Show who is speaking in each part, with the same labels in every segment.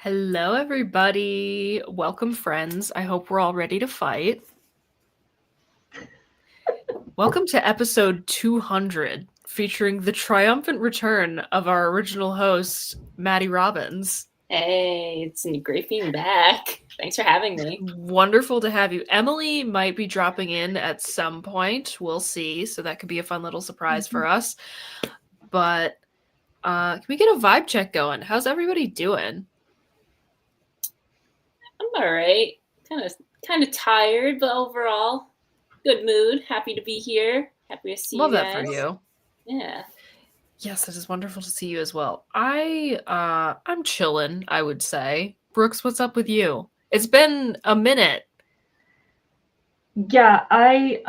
Speaker 1: Hello, everybody. Welcome, friends. I hope we're all ready to fight. Welcome to episode 200, featuring the triumphant return of our original host, Maddie Robbins.
Speaker 2: Hey, it's great being back. Thanks for having me.
Speaker 1: Wonderful to have you. Emily might be dropping in at some point. We'll see. So that could be a fun little surprise for us. But can we get a vibe check going? How's everybody doing?
Speaker 2: I'm all right. Kind of tired, but overall, good mood. Happy to be here. Happy to see
Speaker 1: Love
Speaker 2: you
Speaker 1: that
Speaker 2: guys.
Speaker 1: for you.
Speaker 2: Yeah.
Speaker 1: Yes, it is wonderful to see you as well. I'm chilling, I would say. Brooks, what's up with you? It's been a minute.
Speaker 3: Yeah, I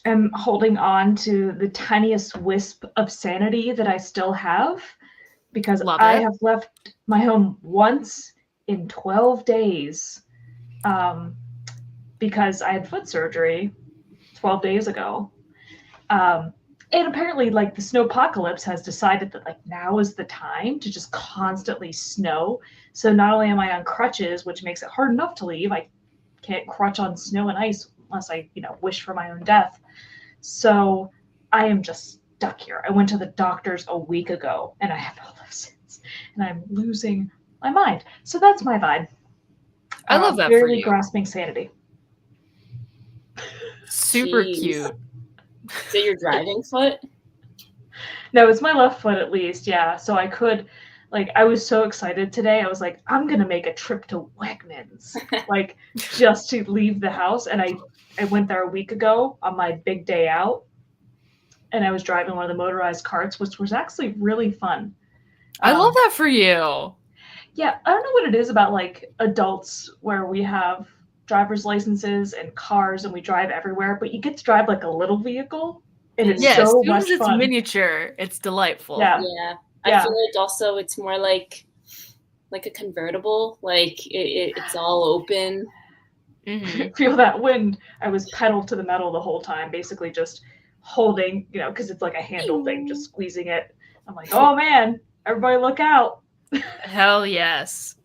Speaker 3: am holding on to the tiniest wisp of sanity that I still have because
Speaker 1: Love
Speaker 3: I
Speaker 1: it.
Speaker 3: have left my home once in 12 days because I had foot surgery 12 days ago. And apparently, like, the snowpocalypse has decided that, like, now is the time to just constantly snow. So not only am I on crutches, which makes it hard enough to leave, I can't crutch on snow and ice unless I, wish for my own death. So I am just stuck here. I went to the doctors a week ago and I have not left since. And I'm losing my mind. So that's my vibe.
Speaker 1: I love that for
Speaker 3: barely
Speaker 1: you.
Speaker 3: grasping sanity.
Speaker 1: Super
Speaker 2: Jeez.
Speaker 1: cute.
Speaker 2: Is it your driving foot?
Speaker 3: No, it's my left foot at least, yeah. So I could, like, I was so excited today. I was like, I'm gonna make a trip to Wegmans, like, just to leave the house. And I went there a week ago on my big day out, and I was driving one of the motorized carts, which was actually really fun.
Speaker 1: I love that for you.
Speaker 3: Yeah, I don't know what it is about, like, adults where we have driver's licenses and cars and we drive everywhere, but you get to drive like a little vehicle, and it's
Speaker 1: Yeah,
Speaker 3: so
Speaker 1: as soon
Speaker 3: much
Speaker 1: as it's
Speaker 3: fun.
Speaker 1: miniature, it's delightful.
Speaker 3: Yeah.
Speaker 2: I feel like also it's more like a convertible. Like it's all open.
Speaker 1: Mm-hmm.
Speaker 3: Feel that wind. I was pedal to the metal the whole time, basically just holding, because it's like a handle thing, just squeezing it. I'm like, oh man, everybody look out.
Speaker 1: Hell yes.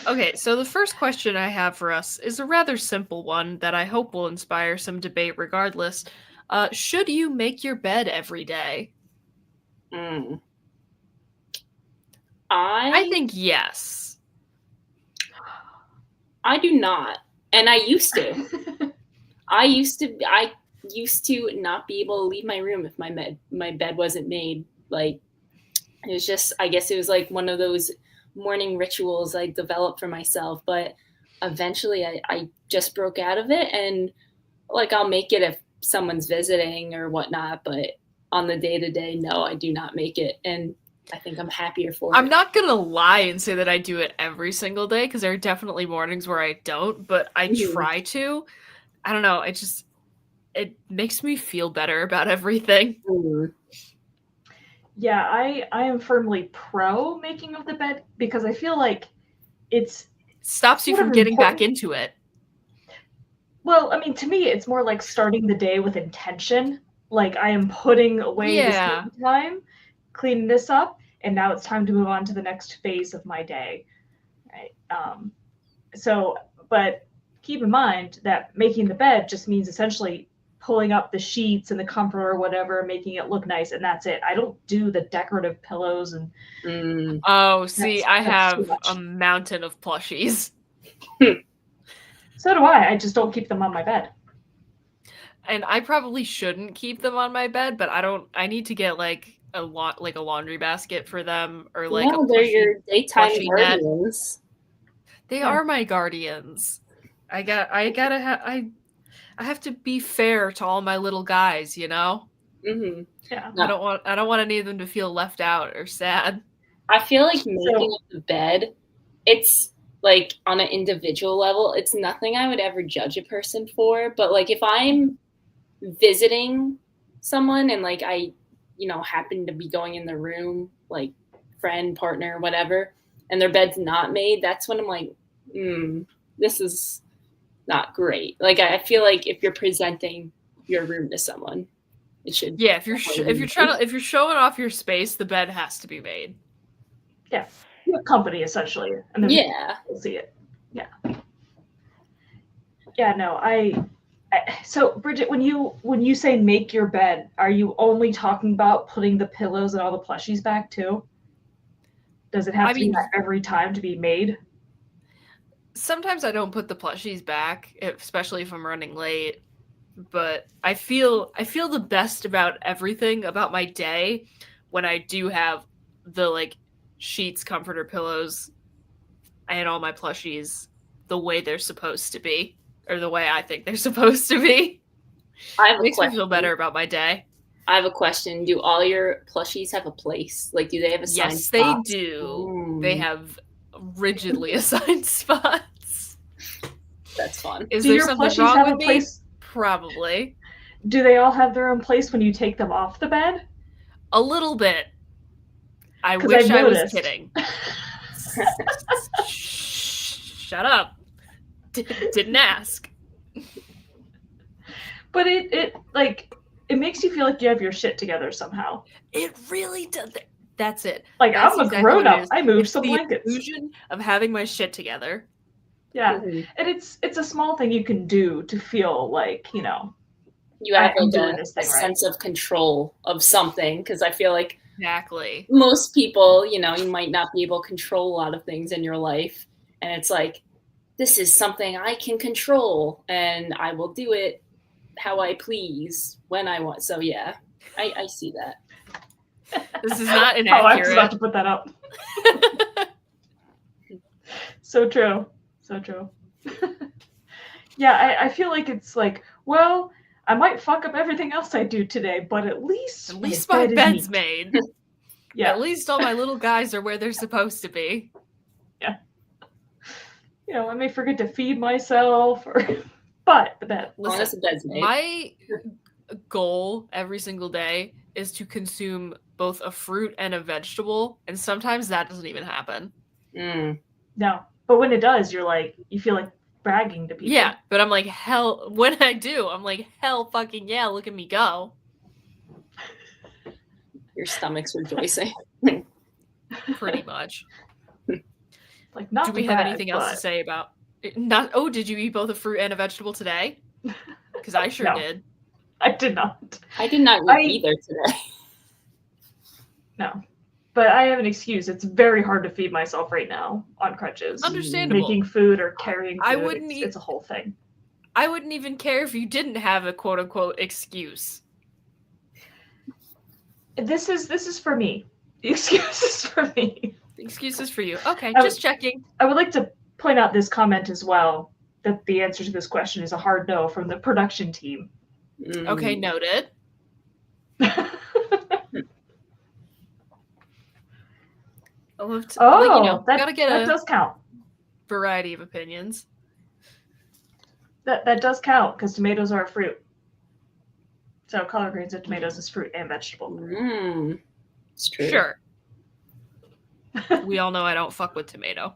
Speaker 1: Okay, so the first question I have for us is a rather simple one that I hope will inspire some debate regardless. Should you make your bed every day? I think yes.
Speaker 2: I do not. And I used to. I used to not be able to leave my room if my bed wasn't made. Like, it was just, I guess it was like one of those morning rituals I developed for myself. But eventually I just broke out of it, and like, I'll make it if someone's visiting or whatnot. But on the day-to-day, no, I do not make it. And I think I'm happier for it.
Speaker 1: I'm not going to lie and say that I do it every single day, because there are definitely mornings where I don't, but I try to. I don't know. It makes me feel better about everything.
Speaker 3: Yeah, I am firmly pro making of the bed because I feel like it
Speaker 1: stops you from getting back into it.
Speaker 3: Well, I mean, to me, it's more like starting the day with intention. Like, I am putting away this time, cleaning this up, and now it's time to move on to the next phase of my day. Right. But keep in mind that making the bed just means essentially pulling up the sheets and the comforter or whatever, making it look nice, and that's it. I don't do the decorative pillows and.
Speaker 1: Oh, see, I have a mountain of plushies.
Speaker 3: So do I. I just don't keep them on my bed.
Speaker 1: And I probably shouldn't keep them on my bed, but I need to get like a laundry basket for them, or like
Speaker 2: no, they're your daytime guardians.
Speaker 1: They are my guardians. I have to be fair to all my little guys, you know?
Speaker 2: Mm-hmm.
Speaker 3: Yeah.
Speaker 1: I don't want any of them to feel left out or sad.
Speaker 2: I feel like making the bed, it's like on an individual level, it's nothing I would ever judge a person for. But like, if I'm visiting someone and like I, happen to be going in the room, like friend, partner, whatever, and their bed's not made, that's when I'm like, this is not great. Like, I feel like if you're presenting your room to someone, it should.
Speaker 1: Yeah, if you're showing off your space, the bed has to be made.
Speaker 3: Yeah. You have company essentially, and then
Speaker 2: Yeah.
Speaker 3: we'll see it. Yeah. Yeah. No. So Bridget, when you say make your bed, are you only talking about putting the pillows and all the plushies back too? Does it have to be that every time to be made?
Speaker 1: Sometimes I don't put the plushies back, especially if I'm running late. But I feel the best about everything about my day when I do have the like sheets, comforter, pillows, and all my plushies the way they're supposed to be, or the way I think they're supposed to be.
Speaker 2: It
Speaker 1: makes me feel better about my day.
Speaker 2: I have a question. Do all your plushies have a place? Like, do they have assigned
Speaker 1: Yes,
Speaker 2: spots?
Speaker 1: they do.
Speaker 2: Ooh.
Speaker 1: They have rigidly assigned spots.
Speaker 2: That's fun.
Speaker 1: Is there something wrong with me? Probably.
Speaker 3: Do they all have their own place when you take them off the bed?
Speaker 1: A little bit. I wish I was kidding. Shut up. Didn't ask.
Speaker 3: But it makes you feel like you have your shit together somehow.
Speaker 1: It really does. That's it.
Speaker 3: Like,
Speaker 1: That's
Speaker 3: I'm a grown-up. I moved some
Speaker 1: the
Speaker 3: blankets.
Speaker 1: Illusion of having my shit together.
Speaker 3: Yeah, and it's a small thing you can do to feel like, you know,
Speaker 2: you have
Speaker 3: a
Speaker 2: sense of control of something, because I feel like
Speaker 1: exactly
Speaker 2: most people, you know, you might not be able to control a lot of things in your life, and it's like, this is something I can control, and I will do it how I please when I want. So yeah, I see that.
Speaker 1: This is not inaccurate.
Speaker 3: I was about to put that up. So true. So true. Yeah, I feel like it's like, well, I might fuck up everything else I do today, but at least
Speaker 1: my bed's made.
Speaker 3: Yeah.
Speaker 1: At least all my little guys are where they're supposed to be.
Speaker 3: Yeah. You know, I may forget to feed myself, but the bed.
Speaker 1: Listen,
Speaker 2: the bed's made.
Speaker 1: My goal every single day is to consume both a fruit and a vegetable, and sometimes that doesn't even happen.
Speaker 3: No. But when it does, you feel like bragging to people.
Speaker 1: Yeah, but I'm like, hell, when I do, I'm like, hell fucking yeah, look at me go.
Speaker 2: Your stomach's rejoicing.
Speaker 1: Pretty much.
Speaker 3: Like, not
Speaker 1: do we have anything else to say about did you eat both a fruit and a vegetable today? Because I sure did.
Speaker 3: I did not.
Speaker 2: I did not eat either today.
Speaker 3: No. But I have an excuse. It's very hard to feed myself right now on crutches.
Speaker 1: Understandable.
Speaker 3: Making food or carrying food.
Speaker 1: I wouldn't
Speaker 3: it's a whole thing.
Speaker 1: I wouldn't even care if you didn't have a quote unquote excuse.
Speaker 3: This is for me. The excuse is for me.
Speaker 1: The excuse is for you. Okay, just checking.
Speaker 3: I would like to point out this comment as well, that the answer to this question is a hard no from the production team.
Speaker 1: Okay, noted.
Speaker 3: That does count.
Speaker 1: Variety of opinions.
Speaker 3: That does count, because tomatoes are a fruit. So collard greens and tomatoes is fruit and vegetable.
Speaker 2: It's true.
Speaker 1: Sure. We all know I don't fuck with tomato.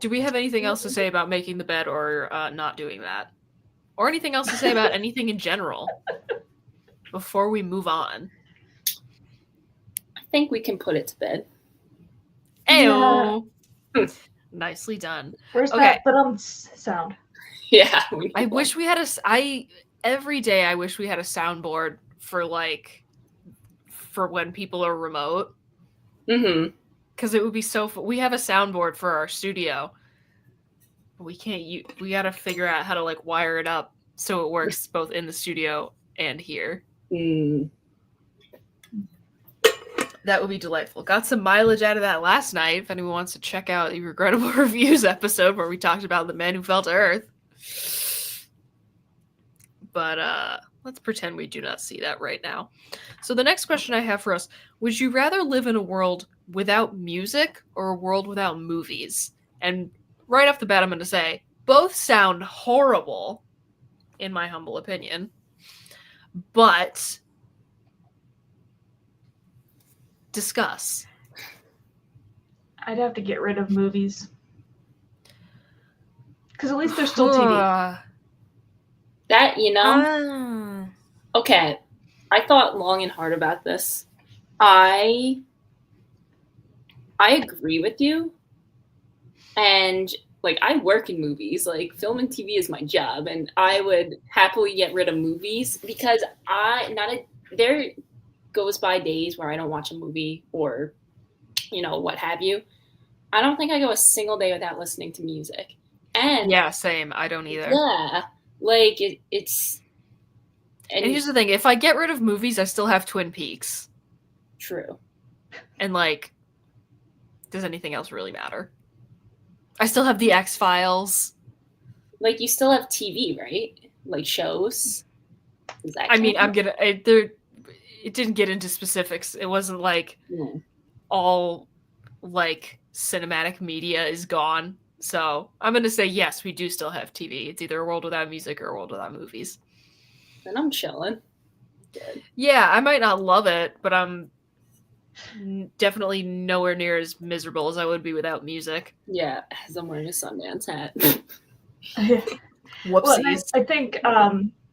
Speaker 1: Do we have anything else to say about making the bed or not doing that? Or anything else to say about anything in general before we move on?
Speaker 2: I think we can put it to bed.
Speaker 1: Ayo. Yeah. Nicely done.
Speaker 3: Where's that sound?
Speaker 2: Yeah.
Speaker 1: I wish we had every day I wish we had a soundboard for when people are remote. Because it would be so we have a soundboard for our studio. But we can't we got to figure out how to wire it up so it works both in the studio and here. That would be delightful. Got some mileage out of that last night. If anyone wants to check out the Regrettable Reviews episode where we talked about the man who fell to Earth. But let's pretend we do not see that right now. So the next question I have for us, would you rather live in a world without music or a world without movies? And right off the bat, I'm going to say, both sound horrible, in my humble opinion. But discuss.
Speaker 3: I'd have to get rid of movies. Because at least there's still TV.
Speaker 2: That, okay. I thought long and hard about this. I I agree with you. And like, I work in movies, like film and TV is my job, and I would happily get rid of movies because there goes by days where I don't watch a movie or, what have you. I don't think I go a single day without listening to music. And
Speaker 1: yeah, same. I don't either.
Speaker 2: yeah, like it's.
Speaker 1: And here's the thing: if I get rid of movies, I still have Twin Peaks.
Speaker 2: True.
Speaker 1: And like, does anything else really matter? I still have the X-Files.
Speaker 2: Like, you still have TV, right? Like shows.
Speaker 1: I mean, it didn't get into specifics. It wasn't like all like cinematic media is gone. So I'm gonna say yes, we do still have TV. It's either a world without music or a world without movies.
Speaker 2: Then I'm chilling. Good.
Speaker 1: Yeah, I might not love it, but I'm definitely nowhere near as miserable as I would be without music.
Speaker 2: Yeah, as I'm wearing a Sundance hat.
Speaker 1: Whoopsies.
Speaker 3: Well, I think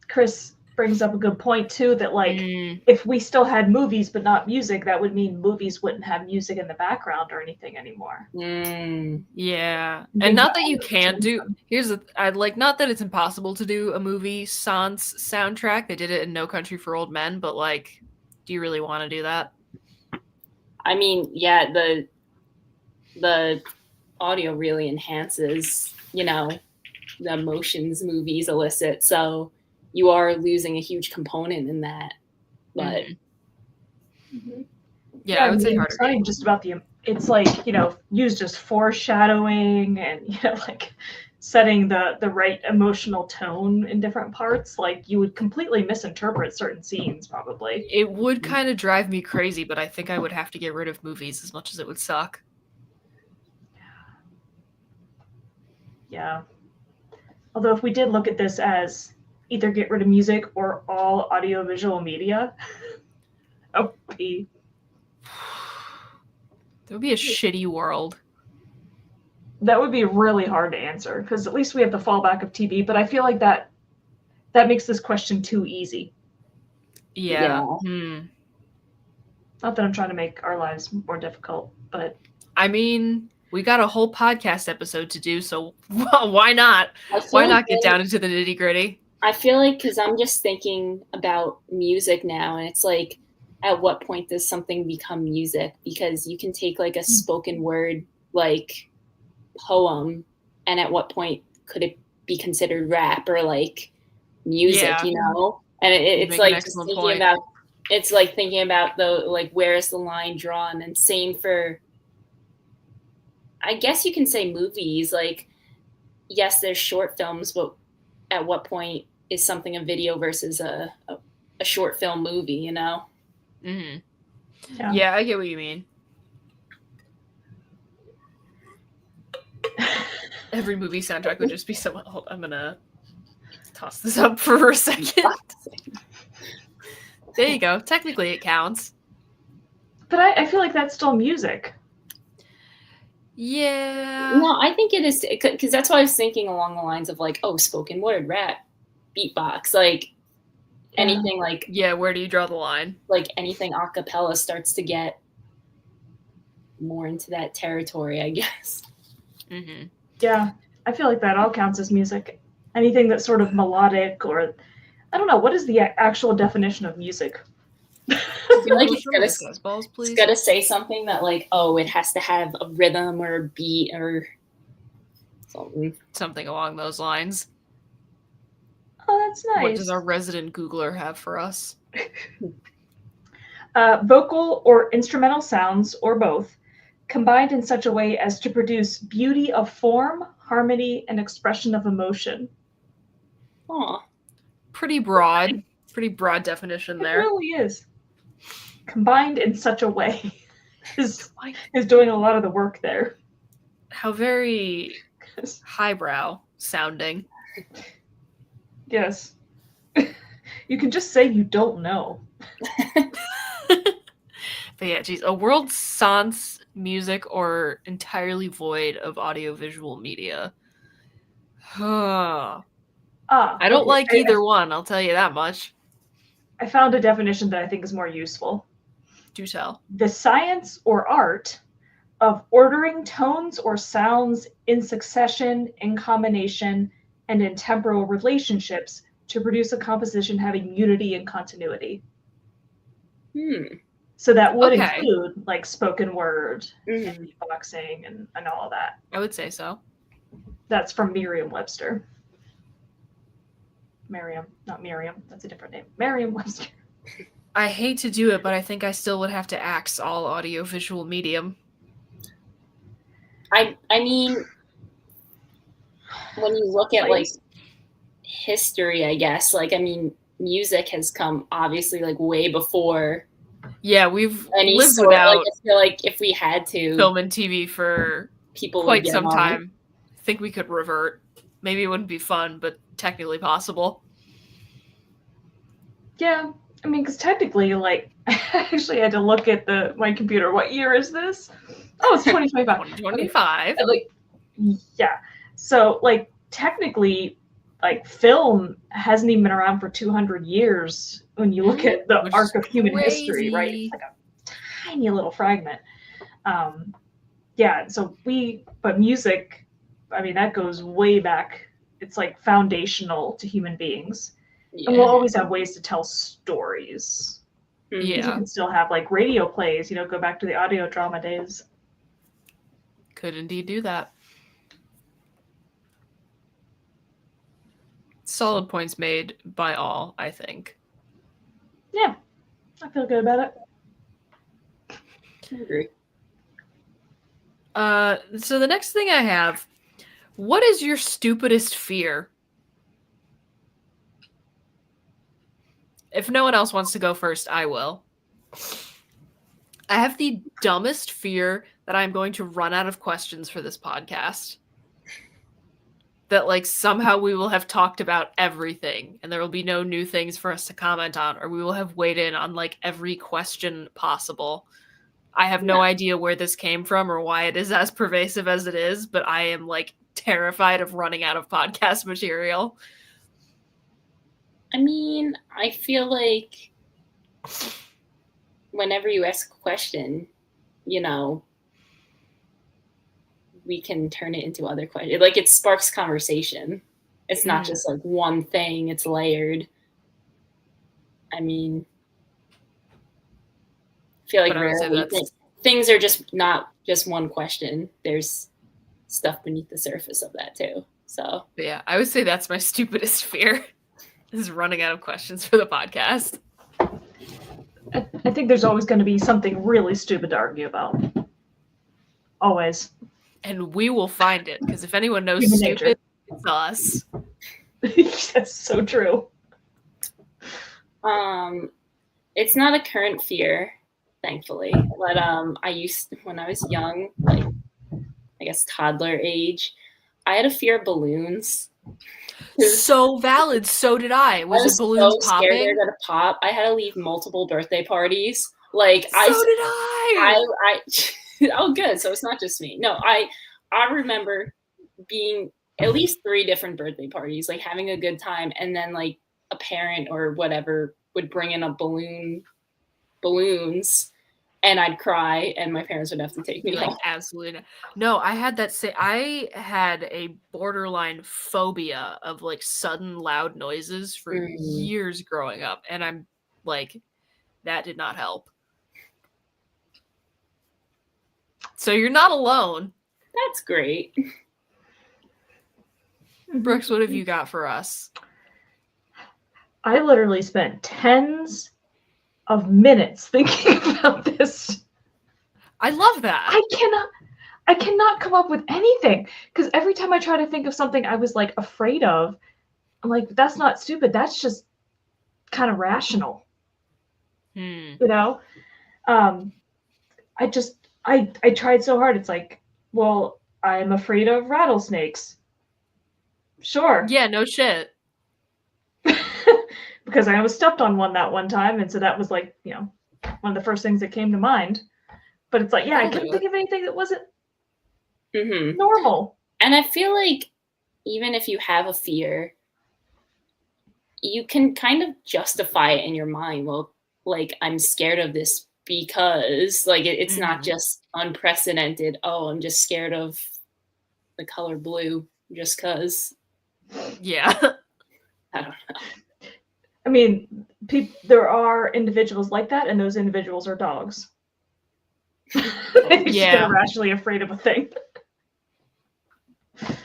Speaker 3: Chris brings up a good point too, that like if we still had movies but not music, that would mean movies wouldn't have music in the background or anything anymore.
Speaker 1: Yeah, and not that you can't do. Not that it's impossible to do a movie sans soundtrack. They did it in No Country for Old Men, but like, do you really want to do that?
Speaker 2: I mean, yeah, the audio really enhances, the emotions movies elicit. So you are losing a huge component in that. But
Speaker 1: yeah, I would say harder.
Speaker 3: It's not even just about it's like, used as foreshadowing and, like setting the right emotional tone in different parts. Like, you would completely misinterpret certain scenes, probably.
Speaker 1: It would kind of drive me crazy, but I think I would have to get rid of movies as much as it would suck.
Speaker 3: Yeah. Although if we did look at this as either get rid of music or all audiovisual media, that would be
Speaker 1: a shitty world.
Speaker 3: That would be really hard to answer, because at least we have the fallback of TV, but I feel like that makes this question too easy.
Speaker 1: Yeah.
Speaker 3: Not that I'm trying to make our lives more difficult, but
Speaker 1: I mean, we got a whole podcast episode to do, so why not? Why not get down into the nitty-gritty?
Speaker 2: I feel like, because I'm just thinking about music now, and it's like, at what point does something become music? Because you can take like a spoken word like poem, and at what point could it be considered rap or like music? And it's like just thinking about. It's like thinking about where is the line drawn, and same for. I guess you can say movies. Like, yes, there's short films, but at what point is something a video versus a short film movie?
Speaker 1: Yeah, I get what you mean. Every movie soundtrack would just be someone. Hold, I'm gonna toss this up for a second. There you go. Technically, it counts.
Speaker 3: But I feel like that's still music.
Speaker 2: Yeah. No, I think it is, because that's why I was thinking along the lines of like, spoken word, rap, beatbox, like anything like.
Speaker 1: Yeah, where do you draw the line?
Speaker 2: Like anything a cappella starts to get more into that territory, I guess.
Speaker 3: Yeah, I feel like that all counts as music. Anything that's sort of melodic, or I don't know, what is the actual definition of music?
Speaker 2: I feel like it's gotta say something that like, it has to have a rhythm or a beat or
Speaker 1: something along those lines.
Speaker 3: Oh, that's nice.
Speaker 1: What does our resident Googler have for us?
Speaker 3: Vocal or instrumental sounds, or both, combined in such a way as to produce beauty of form, harmony, and expression of emotion.
Speaker 1: Pretty broad definition there.
Speaker 3: It really is. Combined in such a way is doing a lot of the work there.
Speaker 1: How very highbrow sounding.
Speaker 3: Yes. You can just say you don't know.
Speaker 1: But yeah, geez, a world sans music or entirely void of audiovisual media. I don't like either one, I'll tell you that much.
Speaker 3: I found a definition that I think is more useful.
Speaker 1: Do tell.
Speaker 3: The science or art of ordering tones or sounds in succession, in combination, and in temporal relationships to produce a composition having unity and continuity. So that would include like spoken word, and beatboxing, and all of that.
Speaker 1: I would say so.
Speaker 3: That's from Merriam-Webster. Merriam, not Miriam. That's a different name. Merriam-Webster.
Speaker 1: I hate to do it, but I think I still would have to axe all audiovisual medium.
Speaker 2: I mean, when you look at like history, I guess, like, I mean, music has come obviously like way before.
Speaker 1: Yeah, we've
Speaker 2: any
Speaker 1: lived
Speaker 2: sort,
Speaker 1: without
Speaker 2: like, I feel like if we had to
Speaker 1: film and TV for
Speaker 2: people
Speaker 1: quite some time. I think we could revert. Maybe it wouldn't be fun, but technically possible.
Speaker 3: Yeah, I mean, because technically, like, I actually had to look at my computer. What year is this? Oh, it's 2025.
Speaker 1: 2025.
Speaker 3: Okay. Like, yeah. So, like, technically, like, film hasn't even been around for 200 years when you look at the arc of human history, right? It's like a tiny little fragment. Yeah, so but music, I mean, that goes way back. It's like foundational to human beings. Yeah. And we'll always have ways to tell stories.
Speaker 1: Yeah.
Speaker 3: You can still have like radio plays, go back to the audio drama days.
Speaker 1: Could indeed do that. Solid points made by all, I think.
Speaker 3: Yeah, I feel good about it.
Speaker 2: I agree.
Speaker 1: So the next thing I have, what is your stupidest fear? If no one else wants to go first, I will. I have the dumbest fear that I'm going to run out of questions for this podcast. That, like, somehow we will have talked about everything and there will be no new things for us to comment on, or we will have weighed in on, like, every question possible. I have no idea where this came from or why it is as pervasive as it is, but I am, like, terrified of running out of podcast material.
Speaker 2: I mean, I feel like whenever you ask a question, we can turn it into other questions. Like, it sparks conversation. It's not just like one thing, it's layered. I mean, I feel like rarely things are just not just one question. There's stuff beneath the surface of that too. So
Speaker 1: yeah, I would say that's my stupidest fear, is running out of questions for the podcast.
Speaker 3: I think there's always going to be something really stupid to argue about. Always.
Speaker 1: And we will find it, because if anyone knows stupid, it's us.
Speaker 3: That's so true.
Speaker 2: It's not a current fear, thankfully, but I used, when I was young, like, I guess toddler age, I had a fear of balloons.
Speaker 1: So valid. So did I. Was it balloons
Speaker 2: so
Speaker 1: popping?
Speaker 2: Scared they were gonna pop. I had to leave multiple birthday parties. Like,
Speaker 1: so did I.
Speaker 2: Oh, good. So it's not just me. No, I remember being at least 3 different birthday parties, like having a good time, and then like a parent or whatever would bring in a balloons, and I'd cry, and my parents would have to take me home.
Speaker 1: Absolutely not. No, I had that. I had a borderline phobia of like sudden loud noises for years growing up, and I'm like, that did not help. So you're not alone.
Speaker 2: That's great.
Speaker 1: Brooks, what have you got for us?
Speaker 3: I literally spent tens of minutes thinking about this.
Speaker 1: I love that.
Speaker 3: I cannot come up with anything, because every time I try to think of something I was like afraid of, I'm like, that's not stupid. That's just kind of rational. I tried so hard. It's like, well, I'm afraid of rattlesnakes. Sure.
Speaker 1: Yeah, no shit.
Speaker 3: Because I was stepped on one that one time, and so that was like, one of the first things that came to mind. But it's like, I couldn't think of anything that wasn't normal.
Speaker 2: And I feel like even if you have a fear, you can kind of justify it in your mind. Well, like, I'm scared of this because like it's not
Speaker 1: Mhm.
Speaker 2: just unprecedented. Oh, I'm just scared of the color blue just because.
Speaker 1: Yeah.
Speaker 2: I don't know.
Speaker 3: I mean, there are individuals like that, and those individuals are dogs. They just get
Speaker 1: Yeah.
Speaker 3: irrationally afraid of a thing.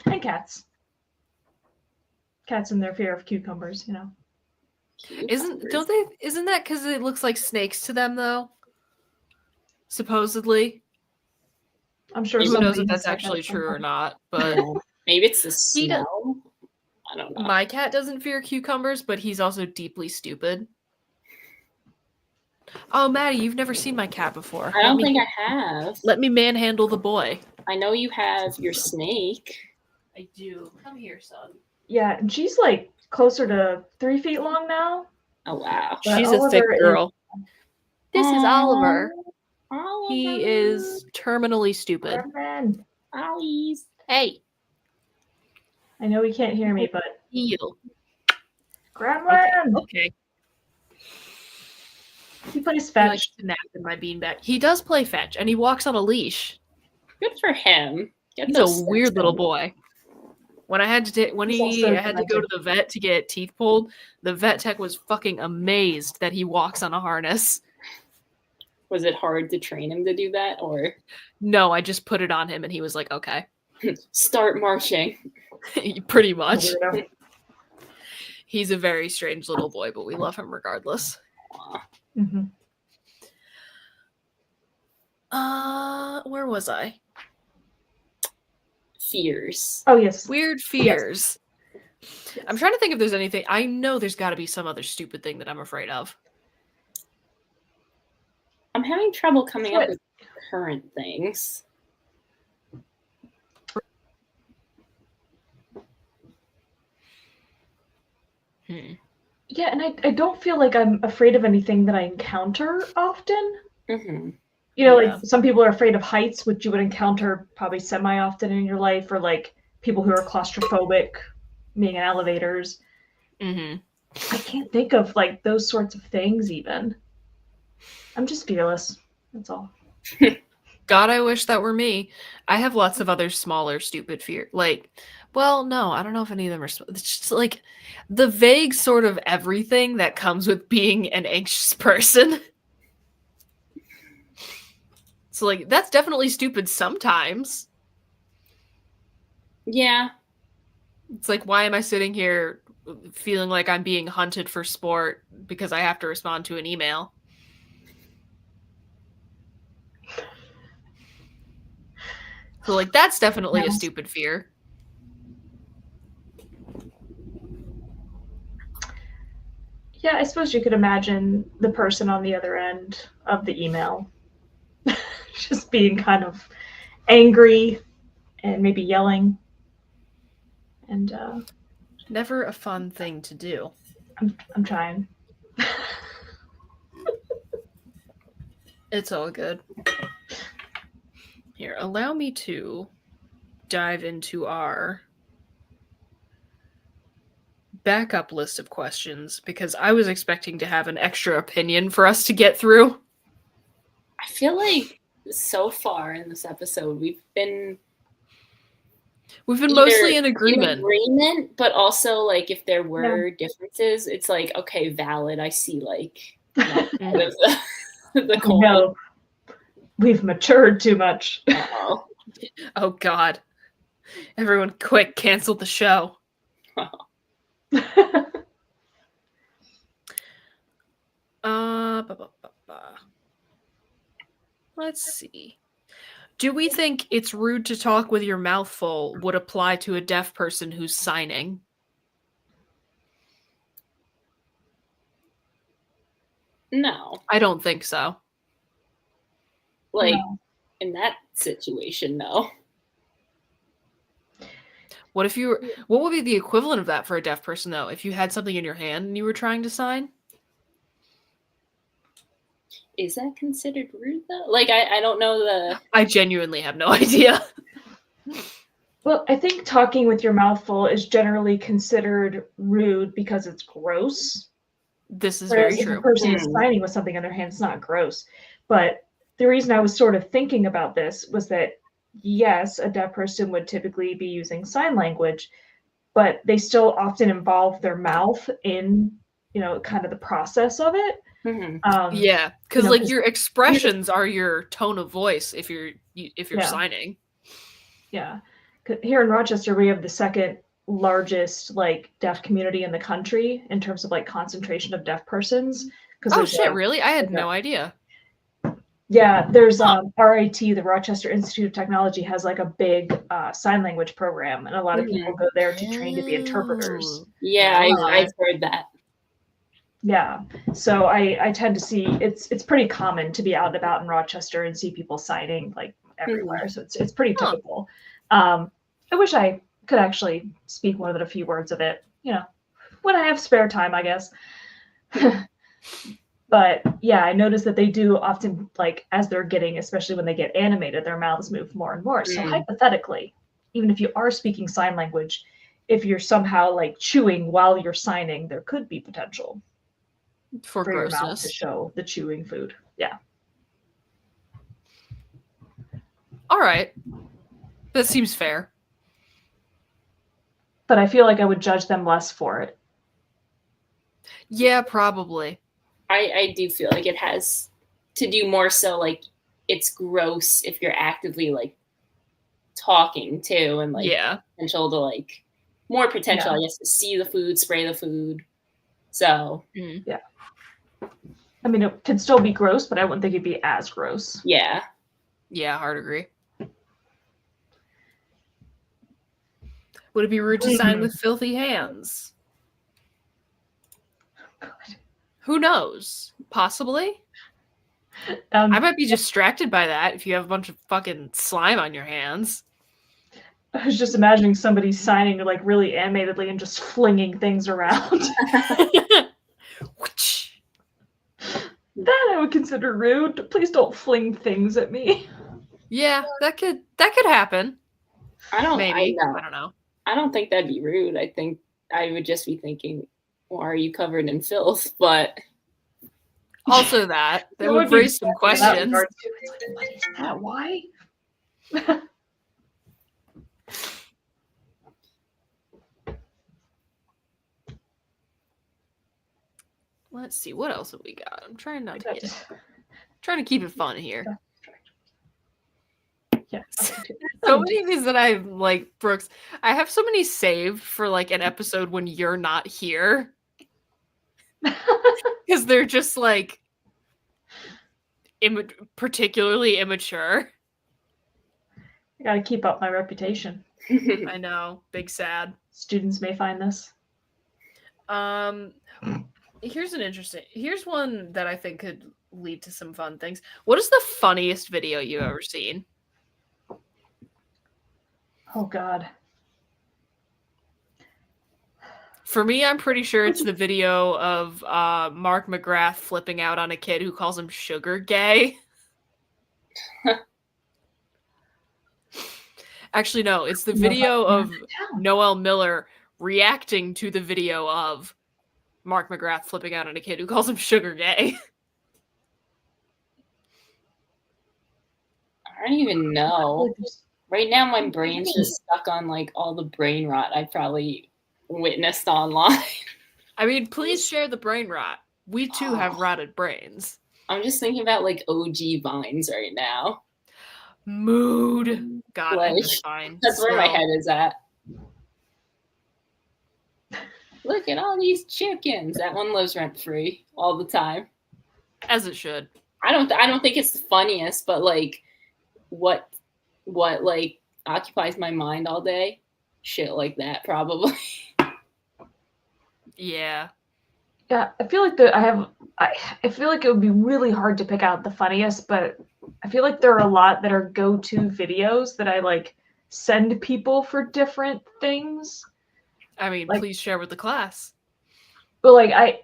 Speaker 3: And cats. Cats and their fear of cucumbers, you know.
Speaker 1: Isn't that because it looks like snakes to them though? Supposedly.
Speaker 3: I'm sure
Speaker 1: Who knows
Speaker 3: somebody
Speaker 1: if
Speaker 3: has
Speaker 1: that's
Speaker 3: said that
Speaker 1: actually
Speaker 3: at some
Speaker 1: true or
Speaker 3: point.
Speaker 1: not, but
Speaker 2: Yeah. Maybe it's the
Speaker 1: He does-
Speaker 2: smell. I don't know.
Speaker 1: my cat doesn't fear cucumbers, but he's also deeply stupid. Oh, Maddie, you've never seen my cat before.
Speaker 2: I don't think I have.
Speaker 1: Let me manhandle the boy.
Speaker 2: I know you have your snake.
Speaker 1: I do. Come here, son.
Speaker 3: Yeah, and she's like closer to 3 feet long now.
Speaker 2: Oh wow.
Speaker 3: But
Speaker 1: She's a thick
Speaker 3: Oliver is-
Speaker 1: girl. This is Oliver.
Speaker 2: Oliver.
Speaker 1: He is terminally stupid.
Speaker 3: Gremlin.
Speaker 2: Ollies.
Speaker 1: Hey,
Speaker 3: I know he can't hear me, but
Speaker 1: heel.
Speaker 3: Gremlin.
Speaker 1: Okay.
Speaker 3: He plays
Speaker 1: He likes
Speaker 3: fetch.
Speaker 1: to nap in my beanbag. He does play fetch, and he walks on a leash.
Speaker 2: Good for him. Get
Speaker 1: He's
Speaker 2: those
Speaker 1: a
Speaker 2: steps
Speaker 1: weird little
Speaker 2: in.
Speaker 1: boy. When I had to when
Speaker 3: He's
Speaker 1: he
Speaker 3: also
Speaker 1: had to go to the vet to get teeth pulled, the vet tech was fucking amazed that he walks on a harness.
Speaker 2: Was it hard to train him to do that, or
Speaker 1: No, I just put it on him, and he was like, "Okay."
Speaker 2: start marching?
Speaker 1: Pretty much.
Speaker 3: Weirdo.
Speaker 1: He's a very strange little boy, but we love him regardless.
Speaker 3: Mm-hmm.
Speaker 1: Where was I?
Speaker 2: Fears.
Speaker 3: Oh yes.
Speaker 1: Weird fears. I'm trying to think if there's anything. I know there's got to be some other stupid thing that I'm afraid of.
Speaker 2: I'm having trouble coming up with current things.
Speaker 3: Yeah, and I don't feel like I'm afraid of anything that I encounter often.
Speaker 2: Mm-hmm.
Speaker 3: You know,
Speaker 1: Yeah.
Speaker 3: like some people are afraid of heights, which you would encounter probably semi-often in your life, or like people who are claustrophobic, being in elevators.
Speaker 1: Mm-hmm.
Speaker 3: I can't think of like those sorts of things even. I'm just fearless. That's all.
Speaker 1: God, I wish that were me. I have lots of other smaller, stupid fear. Like, well, no, I don't know if any of them are. It's just like the vague sort of everything that comes with being an anxious person. So, like, that's definitely stupid sometimes.
Speaker 2: Yeah.
Speaker 1: It's like, why am I sitting here feeling like I'm being hunted for sport because I have to respond to an email? So, like, that's definitely a stupid fear.
Speaker 3: Yeah, I suppose you could imagine the person on the other end of the email just being kind of angry and maybe yelling. And
Speaker 1: Never a fun thing to do.
Speaker 3: I'm trying.
Speaker 1: It's all good. Here, allow me to dive into our backup list of questions because I was expecting to have an extra opinion for us to get through.
Speaker 2: I feel like so far in this episode we've been
Speaker 1: mostly in agreement.
Speaker 2: But also like if there were differences, it's like, okay, valid. I see like the coin.
Speaker 3: No, we've matured too much.
Speaker 2: Uh-oh.
Speaker 1: Oh God. Everyone quick, cancel the show. Let's see. Do we think it's rude to talk with your mouth full would apply to a deaf person who's signing?
Speaker 2: No.
Speaker 1: I don't think so.
Speaker 2: Like
Speaker 3: No.
Speaker 2: in that situation, no.
Speaker 1: What would be the equivalent of that for a deaf person though? If you had something in your hand and you were trying to sign?
Speaker 2: Is that considered rude though? Like I don't know
Speaker 1: I genuinely have no idea.
Speaker 3: Well, I think talking with your mouth full is generally considered rude because it's gross.
Speaker 1: This is
Speaker 3: Whereas
Speaker 1: very
Speaker 3: if
Speaker 1: true.
Speaker 3: a person is signing with something in their hand, it's not gross. But the reason I was sort of thinking about this was that, yes, a deaf person would typically be using sign language, but they still often involve their mouth in, kind of the process of it.
Speaker 1: Yeah, because like your expressions are your tone of voice if you're signing.
Speaker 3: Yeah. Here in Rochester, we have the second largest like deaf community in the country in terms of like concentration of deaf persons.
Speaker 1: Oh shit, really? I had no idea.
Speaker 3: Yeah, there's RIT, the Rochester Institute of Technology, has like a big sign language program, and a lot of people go there to train to be interpreters.
Speaker 2: Yeah, I've heard that.
Speaker 3: Yeah, so I tend to see it's pretty common to be out and about in Rochester and see people signing like everywhere. So it's pretty typical. I wish I could actually speak more than a few words of it, when I have spare time, I guess. But yeah, I noticed that they do often, like, as they're getting, especially when they get animated, their mouths move more and more. So hypothetically, even if you are speaking sign language, if you're somehow like chewing while you're signing, there could be potential
Speaker 1: for
Speaker 3: your
Speaker 1: grossness
Speaker 3: mouth to show the chewing food. Yeah.
Speaker 1: All right. That seems fair.
Speaker 3: But I feel like I would judge them less for it.
Speaker 1: Yeah, probably.
Speaker 2: I do feel like it has to do more so like it's gross if you're actively like talking too, and like potential to like more potential, I guess, to see the food, spray the food. So
Speaker 3: yeah. I mean, it could still be gross, but I wouldn't think it'd be as gross.
Speaker 2: Yeah.
Speaker 1: Yeah, hard agree. Would it be rude to sign with filthy hands?
Speaker 3: God.
Speaker 1: Who knows? Possibly. I might be distracted by that if you have a bunch of fucking slime on your hands.
Speaker 3: I was just imagining somebody signing like really animatedly and just flinging things around. That I would consider rude. Please don't fling things at me.
Speaker 1: Yeah, that could happen.
Speaker 2: I don't
Speaker 1: know.
Speaker 2: I don't think that'd be rude. I think I would just be thinking, why are you covered in filth? But
Speaker 1: also that would raise some questions.
Speaker 3: What is that? Why?
Speaker 1: Let's see, what else have we got? I'm trying trying to keep it fun here.
Speaker 3: Yeah.
Speaker 1: So many of these that I've like, Brooks, I have so many saved for like an episode when you're not here. Because they're just like particularly immature.
Speaker 3: I gotta keep up my reputation.
Speaker 1: I know. Big sad.
Speaker 3: Students may find this.
Speaker 1: Here's one that I think could lead to some fun things. What is the funniest video you've ever seen?
Speaker 3: Oh God.
Speaker 1: For me, I'm pretty sure it's the video of Mark McGrath flipping out on a kid who calls him sugar gay. Actually, no, it's the video of Noel Miller reacting to the video of Mark McGrath flipping out on a kid who calls him sugar gay.
Speaker 2: I don't even know. Right now, my brain's just stuck on like all the brain rot I probably witnessed online.
Speaker 1: I mean, please share the brain rot. We too have rotted brains.
Speaker 2: I'm just thinking about like OG Vines right now.
Speaker 1: Mood. God, like, that's fine.
Speaker 2: That's where my head is at. Look at all these chickens. That one lives rent free all the time.
Speaker 1: As it should.
Speaker 2: I don't think it's the funniest, but like what like occupies my mind all day? Shit like that, probably.
Speaker 1: Yeah.
Speaker 3: Yeah, I feel like I feel like it would be really hard to pick out the funniest, but I feel like there are a lot that are go-to videos that I like send people for different things.
Speaker 1: I mean, like, please share with the class.
Speaker 3: But like I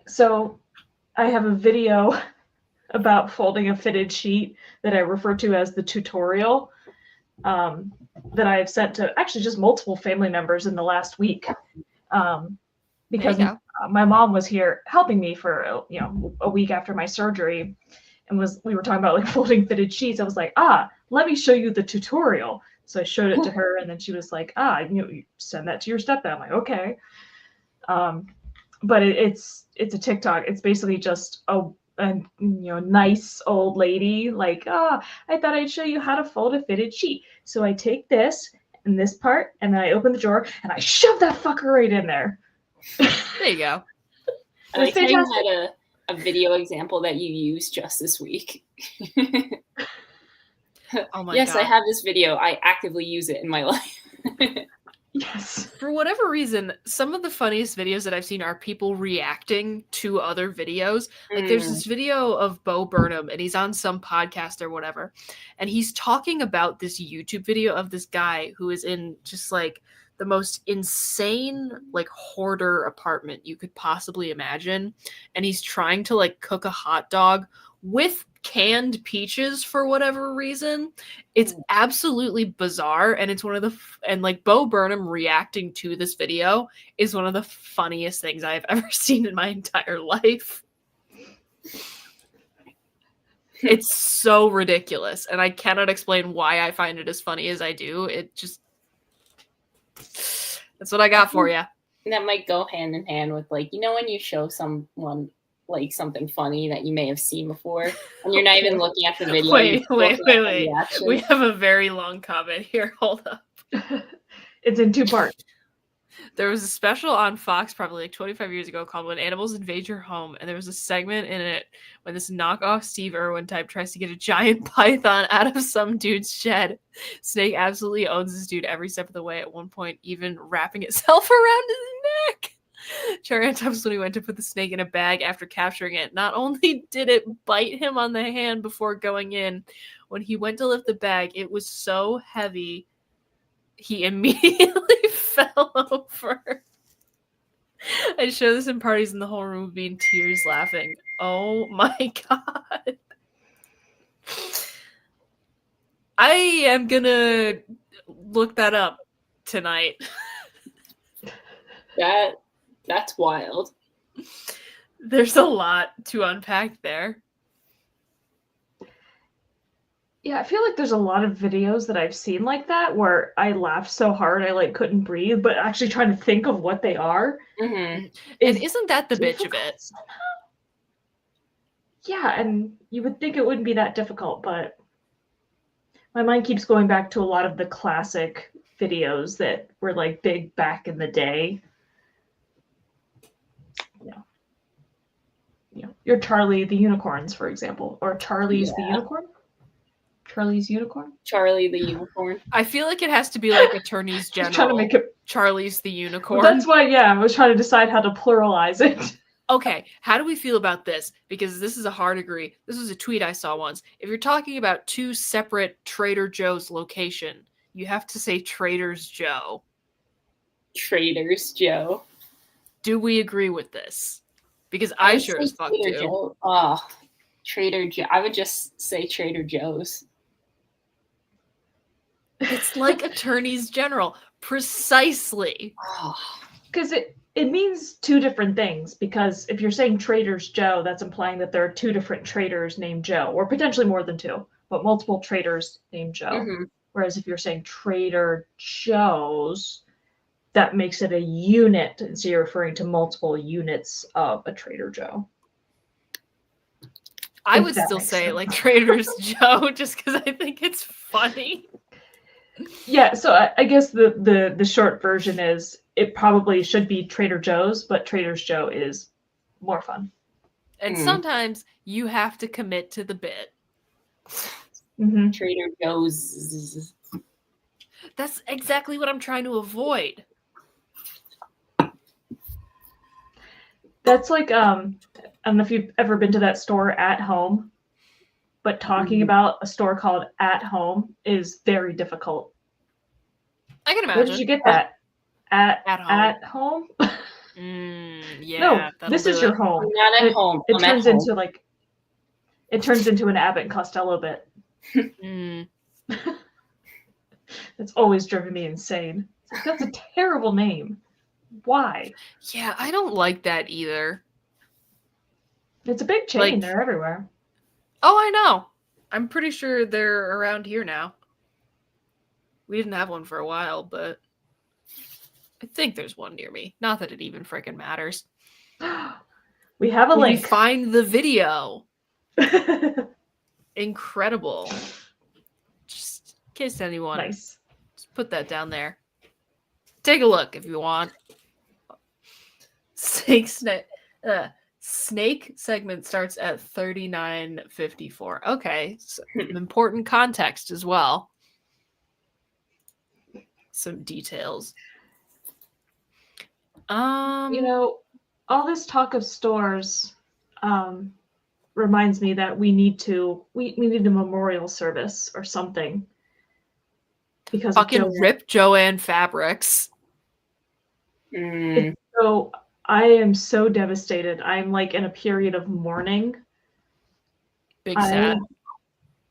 Speaker 3: have a video about folding a fitted sheet that I refer to as the tutorial that I've sent to actually just multiple family members in the last week. Because my mom was here helping me for a week after my surgery, and we were talking about like folding fitted sheets. I was like, let me show you the tutorial. So I showed it to her, and then she was like, you send that to your stepdad. I'm like, okay. But it's a TikTok. It's basically just a nice old lady like, I thought I'd show you how to fold a fitted sheet. So I take this and this part, and then I open the drawer and I shove that fucker right in there.
Speaker 1: There you go.
Speaker 2: I like how you had a video example that you used just this week.
Speaker 1: Oh my
Speaker 2: yes,
Speaker 1: God.
Speaker 2: I have this video. I actively use it in my life.
Speaker 3: Yes.
Speaker 1: For whatever reason, some of the funniest videos that I've seen are people reacting to other videos. Like there's this video of Bo Burnham, and he's on some podcast or whatever, and he's talking about this YouTube video of this guy who is in just like the most insane like hoarder apartment you could possibly imagine, and he's trying to like cook a hot dog with canned peaches for whatever reason. It's absolutely bizarre, and it's one of the and like Bo Burnham reacting to this video is one of the funniest things I've ever seen in my entire life. It's so ridiculous, and I cannot explain why I find it as funny as I do. It just that's what I got for you.
Speaker 2: That might go hand in hand with like, when you show someone like something funny that you may have seen before, and you're not even looking at the video.
Speaker 1: Wait. We have a very long comment here. Hold up.
Speaker 3: It's in 2 parts.
Speaker 1: There was a special on Fox probably like 25 years ago called When Animals Invade Your Home, and there was a segment in it when this knockoff Steve Irwin type tries to get a giant python out of some dude's shed. Snake absolutely owns this dude every step of the way, at one point even wrapping itself around his neck. Cherry times when he went to put the snake in a bag after capturing it, not only did it bite him on the hand before going in, when he went to lift the bag, it was so heavy he immediately fell over. I show this in parties and the whole room would be in tears laughing. Oh my God. I am gonna look that up tonight.
Speaker 2: That's wild.
Speaker 1: There's a lot to unpack there.
Speaker 3: Yeah, I feel like there's a lot of videos that I've seen like that where I laughed so hard I like couldn't breathe, but actually trying to think of what they are.
Speaker 1: Mm-hmm. And isn't that the bitch of it?
Speaker 3: Somehow. Yeah, and you would think it wouldn't be that difficult, but my mind keeps going back to a lot of the classic videos that were like big back in the day. Your Charlie the Unicorns, for example, or Charlie's the Unicorn. Charlie's Unicorn?
Speaker 2: Charlie the Unicorn.
Speaker 1: I feel like it has to be like attorneys general.
Speaker 3: Trying to make it
Speaker 1: Charlie's the Unicorn.
Speaker 3: Well, that's why, I was trying to decide how to pluralize it.
Speaker 1: Okay, how do we feel about this? Because this is a hard agree. This was a tweet I saw once. If you're talking about 2 separate Trader Joe's location, you have to say Trader's Joe.
Speaker 2: Trader's Joe.
Speaker 1: Do we agree with this? Because I sure as fuck do.
Speaker 2: Joe. Oh, Trader Joe. I would just say Trader Joe's.
Speaker 1: It's like attorneys general. Precisely.
Speaker 3: Because it means 2 different things. Because if you're saying Trader's Joe, that's implying that there are 2 different traders named Joe, or potentially more than 2, but multiple traders named Joe. Mm-hmm. Whereas if you're saying Trader Joe's, that makes it a unit, and so you're referring to multiple units of a Trader Joe.
Speaker 1: I would still say like Trader's Joe, just because I think it's funny.
Speaker 3: Yeah, so I guess the short version is it probably should be Trader Joe's, but Trader's Joe is more fun.
Speaker 1: And sometimes you have to commit to the bit.
Speaker 3: Mm-hmm.
Speaker 2: Trader Joe's.
Speaker 1: That's exactly what I'm trying to avoid.
Speaker 3: That's like, I don't know if you've ever been to that store At Home, but talking about a store called At Home is very difficult.
Speaker 1: I can imagine.
Speaker 3: Where did you get that? At home? At home?
Speaker 1: Yeah.
Speaker 3: No, this is your home.
Speaker 2: I'm not at home.
Speaker 3: It turns into like, it turns into an Abbott and Costello bit. That's always driven me insane. That's a terrible name. Why?
Speaker 1: Yeah, I don't like that either.
Speaker 3: It's a big chain. Like, they're everywhere.
Speaker 1: Oh, I know. I'm pretty sure they're around here now. We didn't have one for a while, but I think there's one near me. Not that it even freaking matters.
Speaker 3: We have a
Speaker 1: We
Speaker 3: link.
Speaker 1: find the video. Incredible. Just in case anyone.
Speaker 3: Nice.
Speaker 1: Just put that down there. Take a look if you want. Snake segment starts at 39:54. Okay, so important context as well. Some details.
Speaker 3: All this talk of stores reminds me that we need a memorial service or something because
Speaker 1: fucking rip Joanne fabrics.
Speaker 3: So I am so devastated. I'm like in a period of mourning.
Speaker 1: Big sad.
Speaker 3: I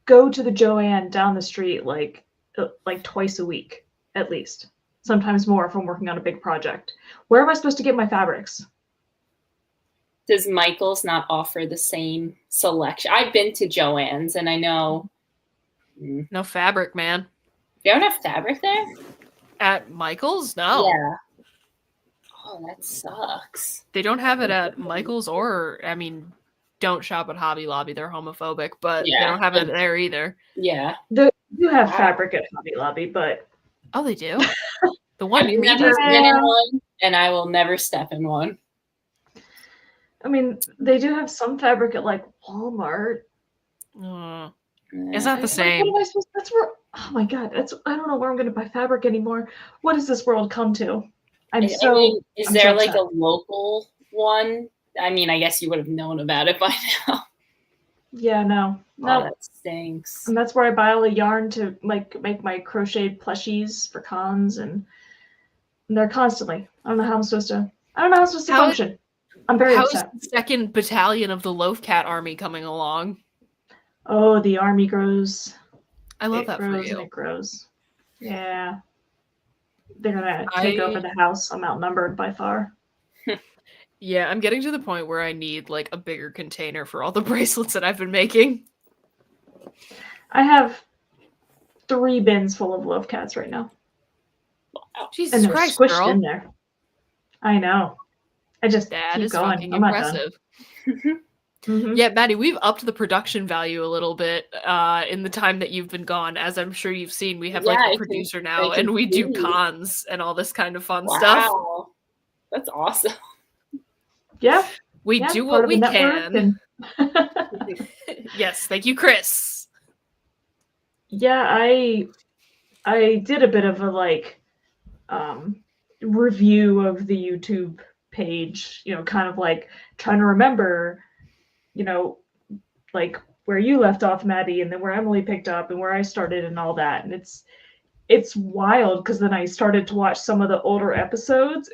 Speaker 3: go to the Joanne down the street like twice a week at least. Sometimes more if I'm working on a big project. Where am I supposed to get my fabrics?
Speaker 2: Does Michael's not offer the same selection? I've been to Joann's and I know.
Speaker 1: No fabric, man.
Speaker 2: You don't have fabric there?
Speaker 1: At Michael's? No.
Speaker 2: Yeah. Oh, that sucks.
Speaker 1: They don't have it at Michael's don't shop at Hobby Lobby. They're homophobic, but they don't have it there either.
Speaker 2: Yeah.
Speaker 3: They do have fabric at Hobby Lobby, but...
Speaker 1: Oh, they do? The one
Speaker 2: I've never been in one, and I will never step in one.
Speaker 3: I mean, they do have some fabric at like Walmart.
Speaker 1: It's not the same.
Speaker 3: What am I supposed? That's where. Oh my god! I don't know where I'm going to buy fabric anymore. What has this world come to?
Speaker 2: Is there like a local one? I mean, I guess you would have known about it by now.
Speaker 3: Yeah, no.
Speaker 2: Oh, that stinks.
Speaker 3: And that's where I buy all the yarn to like make my crocheted plushies for cons, and they're constantly. I don't know how I'm supposed to function. I'm very upset.
Speaker 1: How's the 2nd Battalion of the Loaf Cat Army coming along?
Speaker 3: Oh, the army grows.
Speaker 1: I love that for you.
Speaker 3: And it grows. Yeah. They're gonna take over the house. I'm outnumbered by far.
Speaker 1: Yeah, I'm getting to the point where I need like a bigger container for all the bracelets that I've been making.
Speaker 3: I have 3 bins full of Loaf Cats right now.
Speaker 1: Jesus Christ,
Speaker 3: squished
Speaker 1: girl.
Speaker 3: in there. I know. I just
Speaker 1: that
Speaker 3: keep
Speaker 1: is
Speaker 3: going.
Speaker 1: fucking
Speaker 3: I'm
Speaker 1: impressive. Yeah, Maddie, we've upped the production value a little bit in the time that you've been gone. As I'm sure you've seen, we have like a producer now, and we do cons and all this kind of fun stuff.
Speaker 2: Wow, that's awesome.
Speaker 3: Yeah,
Speaker 1: we do what we can. Yes, thank you, Chris.
Speaker 3: Yeah, I did a bit of a like review of the YouTube page, kind of like trying to remember, like where you left off, Maddie, and then where Emily picked up and where I started and all that. And it's wild because then I started to watch some of the older episodes,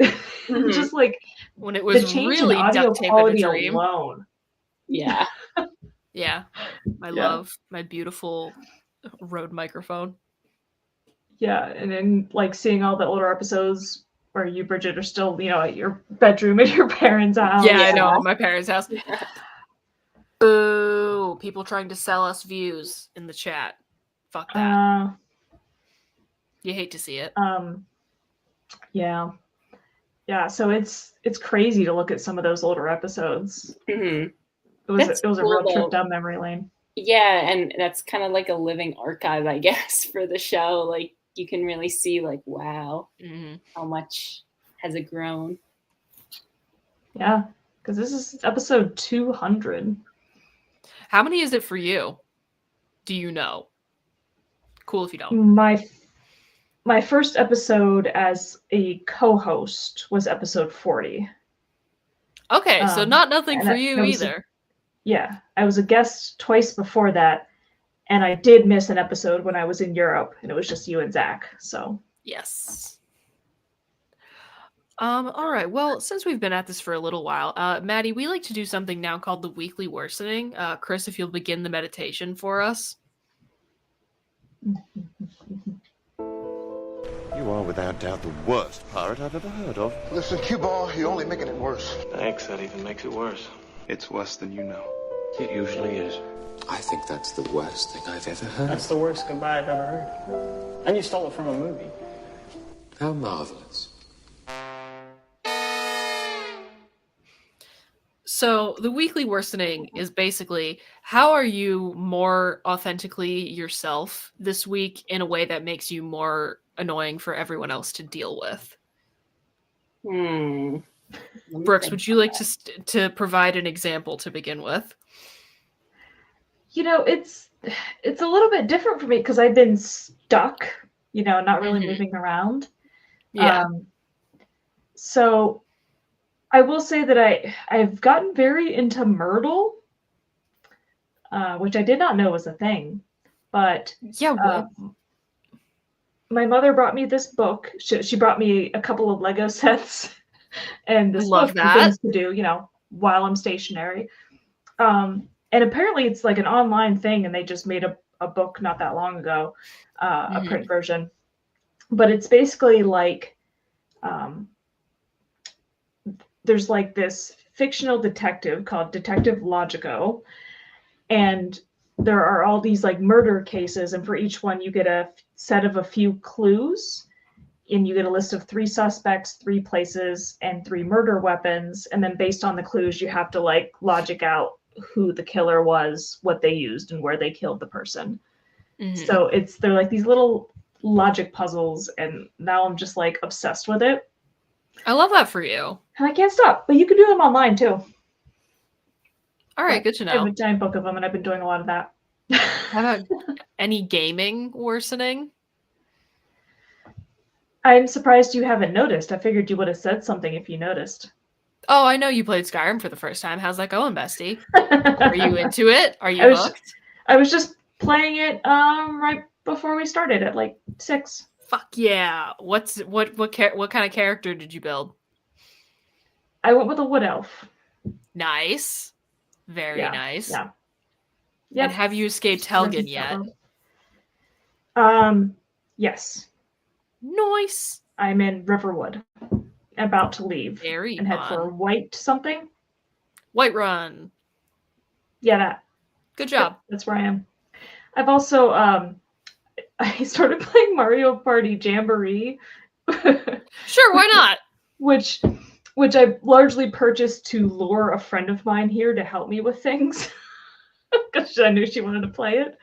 Speaker 3: just like
Speaker 1: when it was
Speaker 3: the change
Speaker 1: really
Speaker 3: in audio
Speaker 1: duct tape
Speaker 3: quality
Speaker 1: in a dream.
Speaker 3: alone.
Speaker 2: Yeah.
Speaker 1: Yeah. Love my beautiful Rode microphone.
Speaker 3: Yeah, and then like seeing all the older episodes where you, Bridget, are still, at your bedroom at your parents' house.
Speaker 1: Yeah, I know, at my parents' house. Boo! People trying to sell us views in the chat. Fuck that. You hate to see it.
Speaker 3: Yeah. So it's crazy to look at some of those older episodes.
Speaker 2: Mm-hmm.
Speaker 3: It was a real trip down memory lane.
Speaker 2: Yeah, and that's kind of like a living archive, I guess, for the show. Like you can really see, like, wow, how much has it grown? Yeah,
Speaker 3: because this is episode 200.
Speaker 1: How many is it for you? Do you know? Cool if you don't.
Speaker 3: My first episode as a co-host was episode 40.
Speaker 1: Okay, so nothing for you either.
Speaker 3: I was a guest twice before that, and I did miss an episode when I was in Europe, and it was just you and Zach. So
Speaker 1: yes. All right. Well, since we've been at this for a little while, Maddie, we like to do something now called the weekly worsening. Chris, if you'll begin the meditation for us.
Speaker 4: You are without doubt the worst pirate I've ever heard of.
Speaker 5: Listen, cue ball, you're only making it worse.
Speaker 6: Thanks, that even makes it worse.
Speaker 5: It's worse than you know.
Speaker 6: It usually is. I think that's the worst thing I've ever heard.
Speaker 7: That's the worst goodbye I've ever heard. And you stole it from a movie.
Speaker 6: How marvelous.
Speaker 1: So the weekly worsening is basically, how are you more authentically yourself this week in a way that makes you more annoying for everyone else to deal with? Brooks, would you like to provide an example to begin with?
Speaker 3: You know, it's a little bit different for me because I've been stuck, you know, not really moving around.
Speaker 1: Yeah.
Speaker 3: So I will say that I've gotten very into Myrtle, which I did not know was a thing. But
Speaker 1: yeah,
Speaker 3: my mother brought me this book. She brought me a couple of Lego sets and this book and things to do, you know, while I'm stationary. And apparently it's like an online thing, and they just made a book not that long ago, a print version. But it's basically like there's like this fictional detective called Detective Logico, and there are all these like murder cases, and for each one you get a set of a few clues, and you get a list of 3 suspects, 3 places, and 3 murder weapons, and then based on the clues you have to like logic out who the killer was, what they used, and where they killed the person. So they're like these little logic puzzles, and now I'm just like obsessed with it.
Speaker 1: I love that for you.
Speaker 3: And I can't stop. But you can do them online too.
Speaker 1: All right, good to know.
Speaker 3: I have a giant book of them, and I've been doing a lot of that.
Speaker 1: How about any gaming worsening?
Speaker 3: I'm surprised you haven't noticed. I figured you would have said something if you noticed.
Speaker 1: Oh, I know you played Skyrim for the first time. How's that going, bestie? Are you into it? Are you hooked?
Speaker 3: I was just playing it right before we started at like 6.
Speaker 1: Fuck yeah! What kind of character did you build?
Speaker 3: I went with a wood elf.
Speaker 1: Nice, very nice.
Speaker 3: Yeah.
Speaker 1: Yep. And have you escaped Helgen yet?
Speaker 3: Yes.
Speaker 1: Nice.
Speaker 3: I'm in Riverwood, about to leave
Speaker 1: Very
Speaker 3: and head for White something.
Speaker 1: Whiterun.
Speaker 3: Yeah, that.
Speaker 1: Good job.
Speaker 3: That's where I am. I've also I started playing Mario Party Jamboree.
Speaker 1: Sure, why not?
Speaker 3: which I largely purchased to lure a friend of mine here to help me with things because I knew she wanted to play it.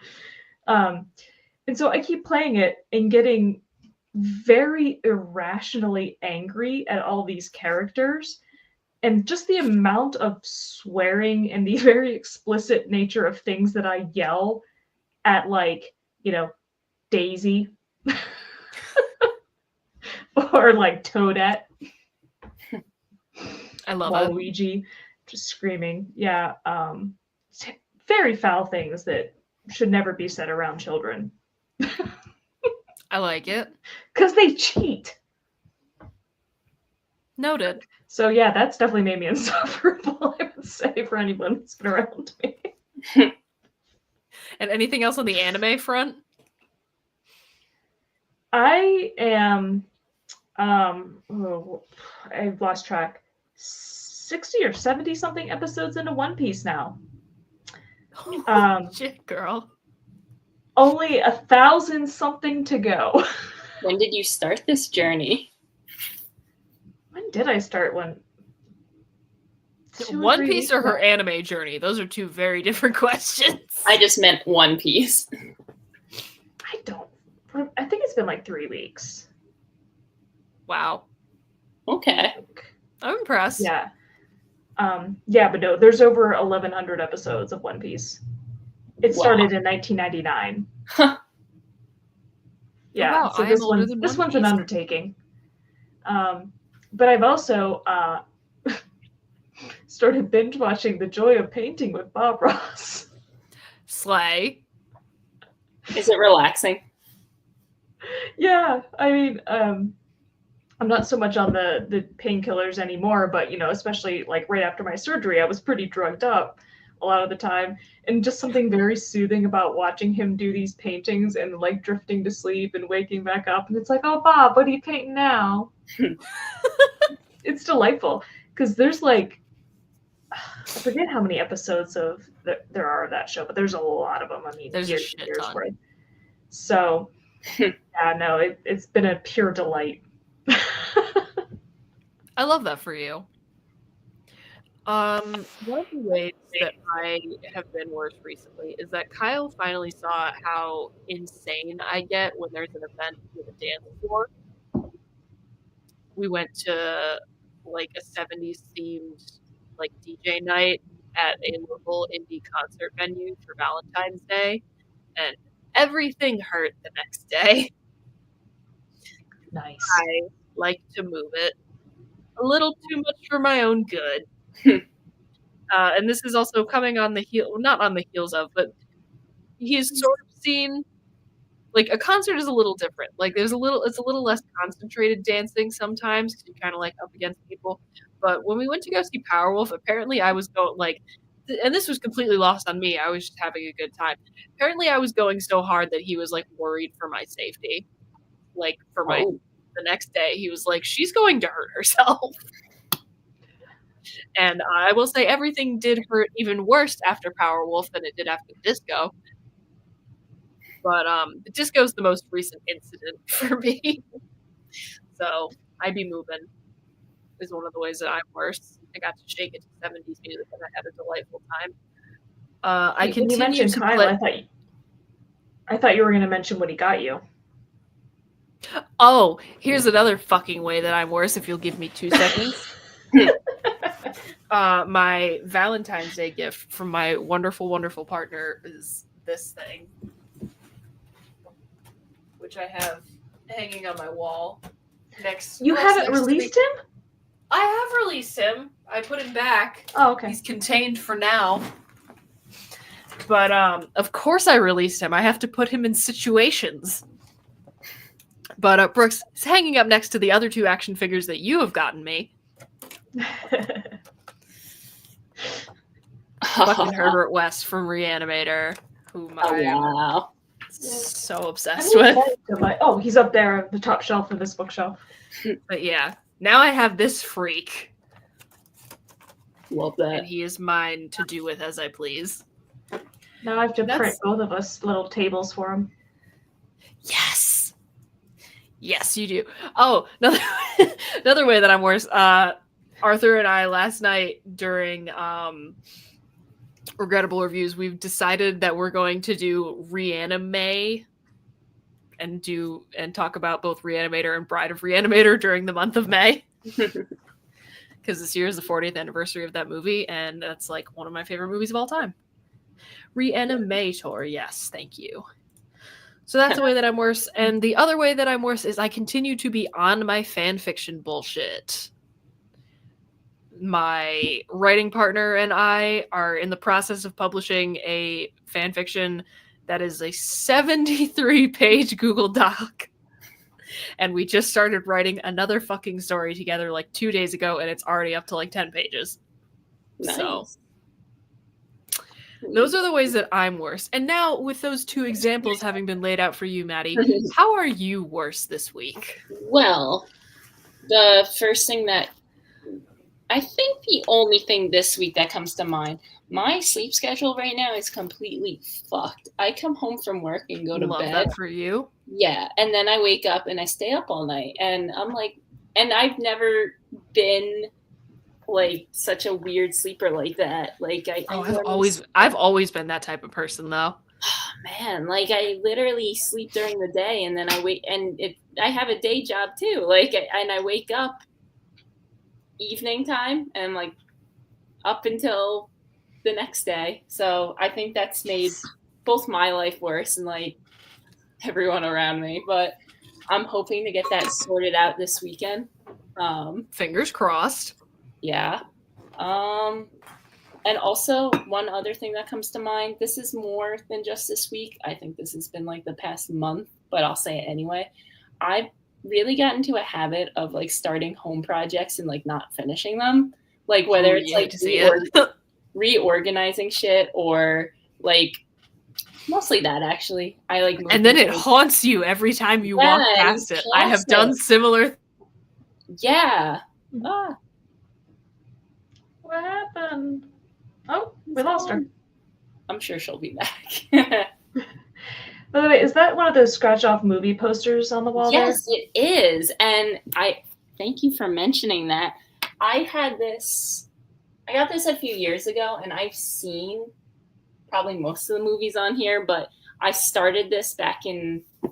Speaker 3: And so I keep playing it and getting very irrationally angry at all these characters, and just the amount of swearing and the very explicit nature of things that I yell at, like, you know, Daisy or like Toadette.
Speaker 1: I love
Speaker 3: Waluigi, just screaming. Yeah, very foul things that should never be said around children.
Speaker 1: I like it.
Speaker 3: Because they cheat.
Speaker 1: Noted.
Speaker 3: So yeah, that's definitely made me insufferable, I would say, for anyone who's been around me.
Speaker 1: And anything else on the anime front?
Speaker 3: I am, I've lost track, 60 or 70 something episodes into One Piece now.
Speaker 1: Shit, girl.
Speaker 3: Only 1,000 something to go.
Speaker 2: When did you start this journey?
Speaker 3: When did I start one?
Speaker 1: One Piece or her anime journey? Those are 2 very different questions.
Speaker 2: I just meant One Piece.
Speaker 3: I think it's been like 3 weeks.
Speaker 1: Wow.
Speaker 2: Okay.
Speaker 1: I'm impressed.
Speaker 3: Yeah. Yeah, but no, there's over 1,100 episodes of One Piece. It started in 1999.
Speaker 2: Huh.
Speaker 3: Yeah,
Speaker 1: wow,
Speaker 3: so this one's an undertaking. But I've also started binge watching The Joy of Painting with Bob Ross.
Speaker 1: Slay.
Speaker 2: Is it relaxing?
Speaker 3: Yeah, I mean, I'm not so much on the painkillers anymore, but, you know, especially like right after my surgery, I was pretty drugged up a lot of the time, and just something very soothing about watching him do these paintings and like drifting to sleep and waking back up, and it's like, oh Bob, what are you painting now? It's delightful because there's like I forget how many episodes of there are of that show, but there's a lot of them. I mean,
Speaker 1: There's a
Speaker 3: years
Speaker 1: shit
Speaker 3: and years
Speaker 1: ton.
Speaker 3: worth. So, yeah, no, it's been a pure delight.
Speaker 1: I love that for you. One of the ways that I have been worse recently is that Kyle finally saw how insane I get when there's an event with a dance floor. We went to like a 70s themed like DJ night at a local indie concert venue for Valentine's Day, and everything hurt the next day.
Speaker 3: Nice.
Speaker 1: I like to move it a little too much for my own good. And this is also coming on the not on the heels of, but he's sort of seen, like, a concert is a little different. Like, it's a little less concentrated dancing sometimes because you're kind of like up against people. But when we went to go see Powerwolf, apparently I was going like, and this was completely lost on me. I was just having a good time. Apparently I was going so hard that he was like worried for my safety. Like the next day, he was like, "She's going to hurt herself." And I will say everything did hurt even worse after Powerwolf than it did after Disco. But the Disco's the most recent incident for me. So I be moving is one of the ways that I'm worse. I got to shake it to 70s music and I had a delightful time. I
Speaker 3: When you mentioned Kyle, I thought you were going to mention what he got you.
Speaker 1: Oh, here's another fucking way that I'm worse if you'll give me 2 seconds. My Valentine's Day gift from my wonderful, wonderful partner is this thing, which I have hanging on my wall next.
Speaker 3: You haven't released him?
Speaker 1: I have released him. I put him back.
Speaker 3: Oh, okay.
Speaker 1: He's contained for now. But of course I released him. I have to put him in situations. But Brooks, he's hanging up next to the other 2 action figures that you have gotten me. Fucking Herbert West from Reanimator, whom I'm so obsessed with.
Speaker 3: Oh, he's up there at the top shelf of this bookshelf.
Speaker 1: But yeah, now I have this freak.
Speaker 2: Love that.
Speaker 1: And he is mine to do with as I please.
Speaker 3: Now I have to print both of us little tables for him.
Speaker 1: Yes! Yes, you do. Oh, another way that I'm worse. Arthur and I last night during Regrettable Reviews, we've decided that we're going to do Reanimate and talk about both Reanimator and Bride of Reanimator during the month of May. Because this year is the 40th anniversary of that movie, and that's like one of my favorite movies of all time. Reanimator, yes, thank you. So that's the way that I'm worse. And the other way that I'm worse is I continue to be on my fan fiction bullshit. My writing partner and I are in the process of publishing a fan fiction that is a 73-page Google Doc. And we just started writing another fucking story together like 2 days ago, and it's already up to like 10 pages.
Speaker 2: Nice.
Speaker 1: So those are the ways that I'm worse. And now, with those 2 examples having been laid out for you, Maddie, how are you worse this week?
Speaker 2: Well, the first thing that I think the only thing this week that comes to mind, my sleep schedule right now is completely fucked. I come home from work and go to
Speaker 1: Love
Speaker 2: bed.
Speaker 1: that for you.
Speaker 2: Yeah, and then I wake up and I stay up all night, and I'm like, and I've never been like such a weird sleeper like that. Like
Speaker 1: I've always been that type of person though.
Speaker 2: Man, like I literally sleep during the day, and then I wake, and I have a day job too. Like, and I wake up evening time and like up until the next day. So I think that's made both my life worse and like everyone around me. But I'm hoping to get that sorted out this weekend.
Speaker 1: Fingers crossed.
Speaker 2: Yeah. And also one other thing that comes to mind, this is more than just this week. I think this has been like the past month, but I'll say it anyway. I've really got into a habit of like starting home projects and like not finishing them. Like whether it's like reorganizing shit or like mostly that actually. I like
Speaker 1: and then it haunts you every time you walk past it. I have done similar.
Speaker 2: Yeah.
Speaker 3: What happened? Oh, we lost her.
Speaker 2: I'm sure she'll be back.
Speaker 3: By the way, is that one of those scratch-off movie posters on the wall there?
Speaker 2: Yes, it is. And I thank you for mentioning that. I got this a few years ago, and I've seen probably most of the movies on here, but I started this back in, I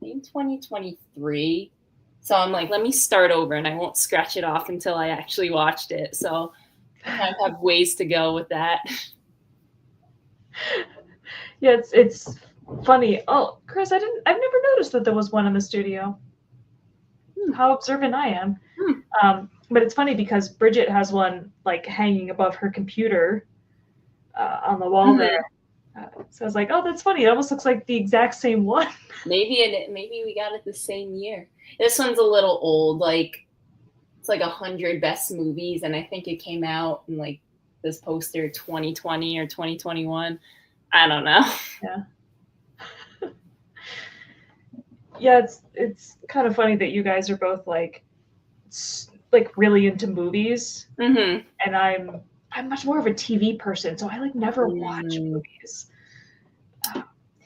Speaker 2: think, 2023. So I'm like, let me start over, and I won't scratch it off until I actually watched it. So I kind of have ways to go with that.
Speaker 3: Yeah, it's funny. Oh, Chris, I've never noticed that there was one in the studio. How observant I am. But it's funny because Bridget has one like hanging above her computer on the wall there. So I was like, oh, that's funny. It almost looks like the exact same one.
Speaker 2: Maybe we got it the same year. This one's a little old. Like, it's like 100 best movies, and I think it came out in like this poster 2020 or 2021. I don't know.
Speaker 3: Yeah. Yeah, it's kind of funny that you guys are both like really into movies,
Speaker 2: Mm-hmm.
Speaker 3: and I'm much more of a TV person, so I like never watch movies.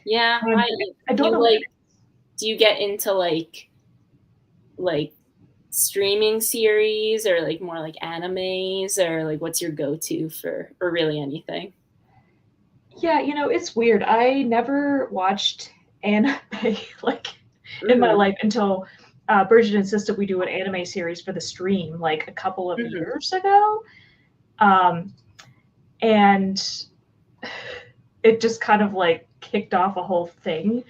Speaker 2: Yeah,
Speaker 3: I don't know.
Speaker 2: Do you get into like streaming series or like more like animes, or like what's your go-to for, or really anything?
Speaker 3: Yeah, it's weird. I never watched anime like in my life until Bridget insisted we do an anime series for the stream like a couple of years ago. And it just kind of like kicked off a whole thing.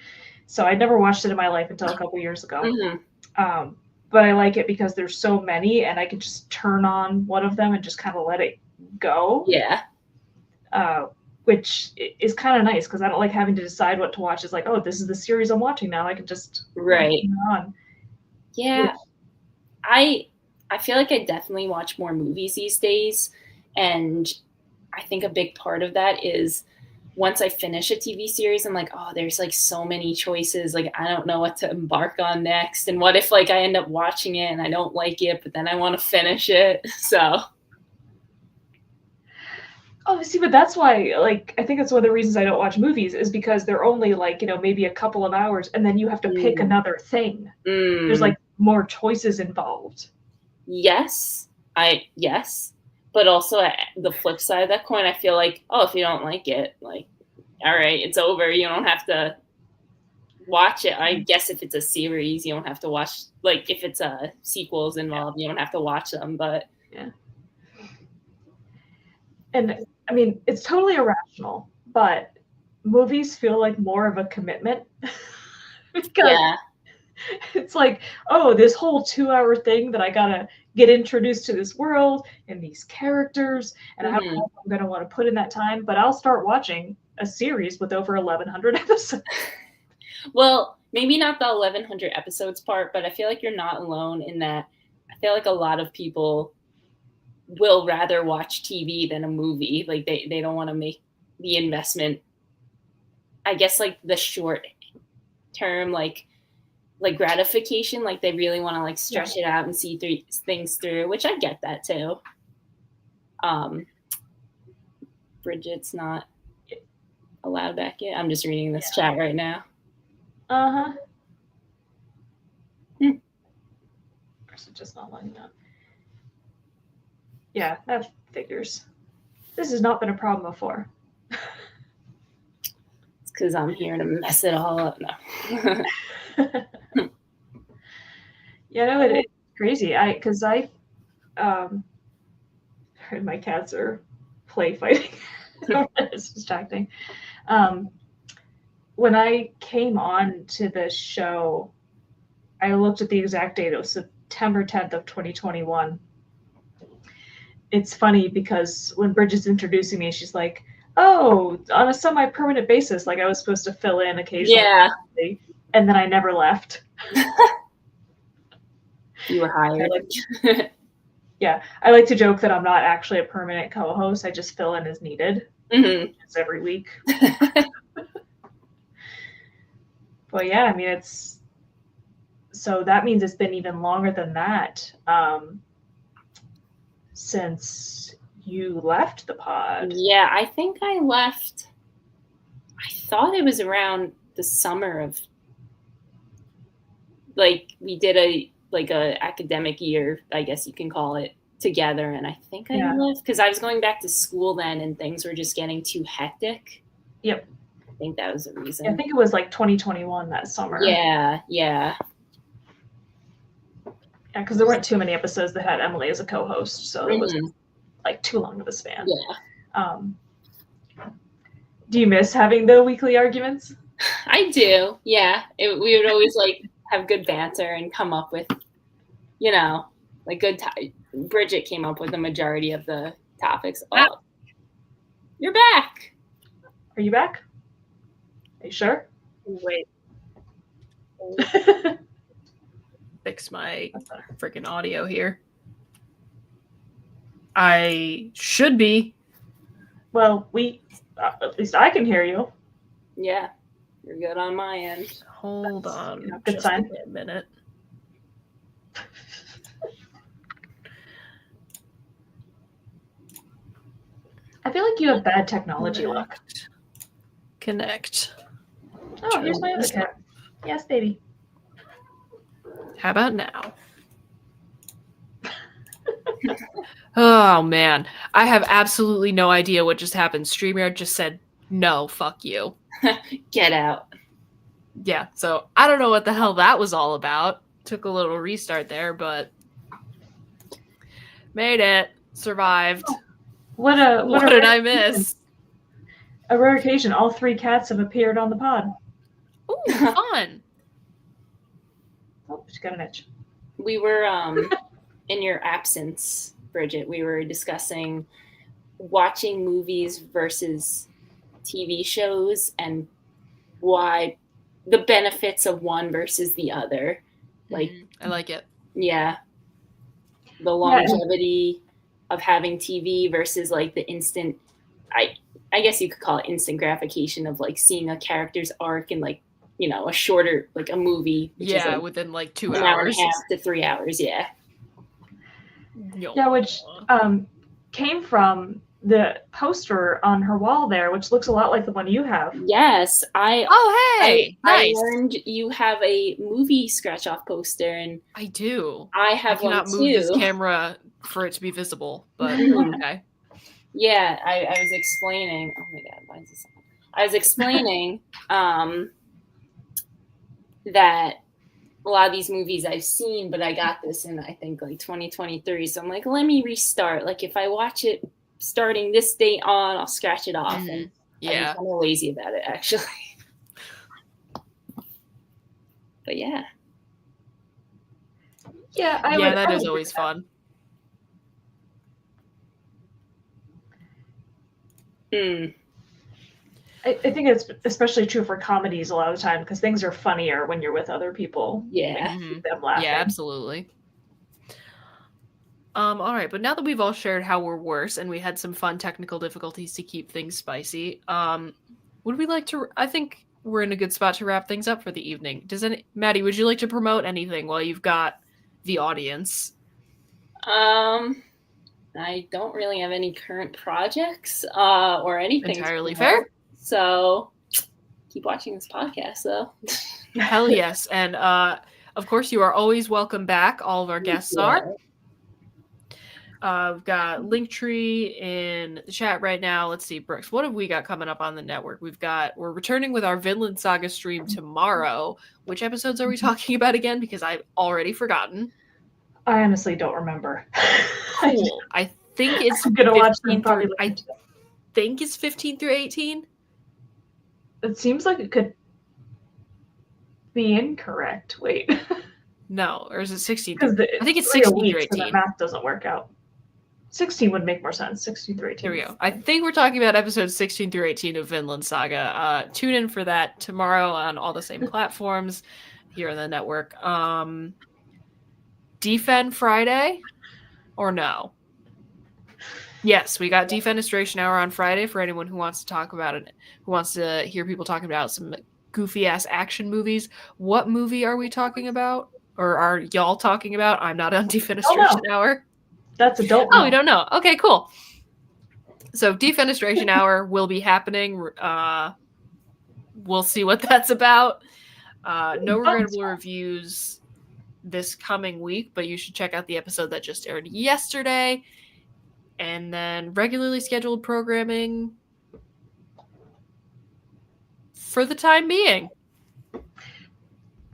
Speaker 3: So I never watched it in my life until a couple years ago. But I like it because there's so many, and I can just turn on one of them and just kind of let it go.
Speaker 2: Yeah.
Speaker 3: Which is kind of nice because I don't like having to decide what to watch. It's like, oh, this is the series I'm watching now. I can just
Speaker 2: right.
Speaker 3: turn it on.
Speaker 2: Yeah. I feel like I definitely watch more movies these days, and I think a big part of that is once I finish a TV series, I'm like, oh, there's like so many choices. Like, I don't know what to embark on next. And what if like I end up watching it and I don't like it, but then I want to finish it. So.
Speaker 3: Oh, see, but that's why, like, I think that's one of the reasons I don't watch movies is because they're only like, maybe a couple of hours, and then you have to pick another thing. There's like more choices involved.
Speaker 2: Yes. But also the flip side of that coin, I feel like, oh, if you don't like it, like, all right, it's over. You don't have to watch it. I guess if it's a series, you don't have to watch, like if it's a sequels involved, you don't have to watch them, but.
Speaker 3: Yeah. And I mean, it's totally irrational, but movies feel like more of a commitment. Because it's like, oh, this whole 2-hour thing that I gotta get introduced to this world and these characters, and I don't know if I'm gonna want to put in that time, but I'll start watching a series with over 1,100 episodes.
Speaker 2: Well, maybe not the 1,100 episodes part, but I feel like you're not alone in that. I feel like a lot of people will rather watch TV than a movie. Like they don't want to make the investment. I guess like the short term, like gratification, like they really want to like stretch it out and see things through, which I get that too. Bridget's not allowed back yet. I'm just reading this chat right now.
Speaker 3: Of course, it's just not lining up. Yeah, that figures. This has not been a problem before.
Speaker 2: It's because I'm here to mess it all up now.
Speaker 3: Yeah, no, it's crazy. Because I heard my cats are play fighting. It's distracting. When I came on to the show, I looked at the exact date. It was September 10th of 2021. It's funny because when Bridget's introducing me, she's like, oh, on a semi-permanent basis, like I was supposed to fill in occasionally.
Speaker 2: Yeah.
Speaker 3: And then I never left.
Speaker 2: You were hired.
Speaker 3: Yeah, I like to joke that I'm not actually a permanent co-host. I just fill in as needed. It's every week. But yeah, I mean, so that means it's been even longer than that since you left the pod.
Speaker 2: Yeah, I think I left. I thought it was around the summer of, like, we did a academic year, I guess you can call it, together, and I think I left because I was going back to school then, and things were just getting too hectic.
Speaker 3: Yep.
Speaker 2: I think that was the reason.
Speaker 3: I think it was like 2021 that summer.
Speaker 2: Yeah.
Speaker 3: Yeah, because there weren't too many episodes that had Emily as a co-host, so it was like too long of a span.
Speaker 2: Yeah.
Speaker 3: Do you miss having the weekly arguments?
Speaker 2: I do. Yeah. We would always like have good banter and come up with, like good Bridget came up with the majority of the topics. Oh, you're back.
Speaker 3: Are you back? Are you sure?
Speaker 1: Wait. Fix my freaking audio here. I should be.
Speaker 3: Well, at least I can hear you.
Speaker 2: Yeah, you're good on my end.
Speaker 1: Hold on.
Speaker 3: Good
Speaker 1: just
Speaker 3: sign.
Speaker 1: a minute.
Speaker 3: I feel like you have bad technology luck.
Speaker 1: Connect.
Speaker 3: Oh, here's my other cat. Yes, baby.
Speaker 1: How about now? Oh, man. I have absolutely no idea what just happened. StreamYard just said, no, fuck you.
Speaker 2: Get out.
Speaker 1: Yeah, so I don't know what the hell that was all about. Took a little restart there, but made it. Survived.
Speaker 3: What
Speaker 1: did I miss?
Speaker 3: A rare occasion. All 3 cats have appeared on the pod.
Speaker 1: Ooh, fun.
Speaker 3: Oh, she got an itch.
Speaker 2: We were, in your absence, Bridget, we were discussing watching movies versus TV shows and why the benefits of one versus the other. Like,
Speaker 1: I like it.
Speaker 2: Yeah. The longevity of having TV versus like the instant, I guess you could call it instant gratification of like seeing a character's arc in like, a shorter, like a movie. Which is like
Speaker 1: within like 2
Speaker 2: an
Speaker 1: hours.
Speaker 2: hour and a half to 3 hours. Yeah.
Speaker 3: Yeah, which came from the poster on her wall there, which looks a lot like the one you have.
Speaker 2: Yes.
Speaker 1: Hey,
Speaker 2: I
Speaker 1: nice.
Speaker 2: learned you have a movie scratch off poster, and
Speaker 1: I do.
Speaker 2: I have one
Speaker 1: cannot
Speaker 2: too.
Speaker 1: move this camera for it to be visible, but okay.
Speaker 2: Yeah, I was explaining. Oh my god, why is this on? I was explaining that a lot of these movies I've seen, but I got this in I think like 2023. So I'm like, let me restart. Like if I watch it starting this date on, I'll scratch it off. And I'm kind of lazy about it actually. But yeah.
Speaker 3: Yeah,
Speaker 1: that is always fun.
Speaker 3: I think it's especially true for comedies a lot of the time because things are funnier when you're with other people.
Speaker 2: Yeah.
Speaker 3: Keep them laughing.
Speaker 1: Yeah, absolutely. All right, but now that we've all shared how we're worse and we had some fun technical difficulties to keep things spicy, would we like to? I think we're in a good spot to wrap things up for the evening. Maddie, would you like to promote anything while you've got the audience?
Speaker 2: I don't really have any current projects or anything.
Speaker 1: Entirely fair.
Speaker 2: So keep watching this podcast, though.
Speaker 1: Hell yes. And of course, you are always welcome back. All of our guests are. We've got Linktree in the chat right now. Let's see, Brooks, what have we got coming up on the network? We're returning with our Vinland Saga stream tomorrow. Which episodes are we talking about again? Because I've already forgotten.
Speaker 3: I honestly don't remember.
Speaker 1: Cool. I think it's
Speaker 3: I'm gonna watch them probably.
Speaker 1: I think it's 15 through 18.
Speaker 3: It seems like it could be incorrect. Wait.
Speaker 1: No, or is it 16?
Speaker 3: I
Speaker 1: think it's 16 through 18.
Speaker 3: So that math doesn't work out. 16 would make more sense. 16 through 18.
Speaker 1: Here we go. I think we're talking about episodes 16 through 18 of Vinland Saga. Tune in for that tomorrow on all the same platforms here on the network. Defend Friday or no? Yes, we got Defenestration Hour on Friday for anyone who wants to talk about it, who wants to hear people talking about some goofy ass action movies. What movie are we talking about? Or are y'all talking about? I'm not on Defenestration Hour.
Speaker 3: That's adult.
Speaker 1: Oh, we don't know. Okay, cool. So defenestration hour will be happening. We'll see what that's about. No regrettable reviews this coming week, but you should check out the episode that just aired yesterday. And then regularly scheduled programming for the time being.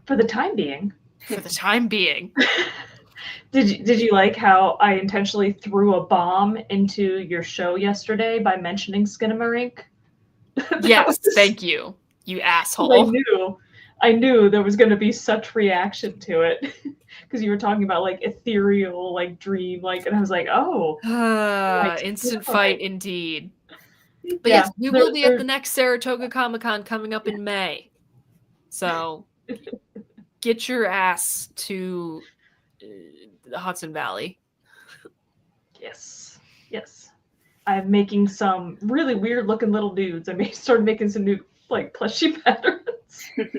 Speaker 3: For the time being.
Speaker 1: For the time being.
Speaker 3: Did you like how I intentionally threw a bomb into your show yesterday by mentioning Skinamarink?
Speaker 1: Yes, thank you, you asshole.
Speaker 3: I knew there was going to be such reaction to it because you were talking about like ethereal, like dream, like, and I was like, oh,
Speaker 1: instant fight indeed. But
Speaker 3: yeah,
Speaker 1: yes, we will be at the next Saratoga Comic-Con coming up in May. So get your ass to the Hudson Valley.
Speaker 3: Yes. I'm making some really weird looking little dudes. I started making some new like plushy patterns.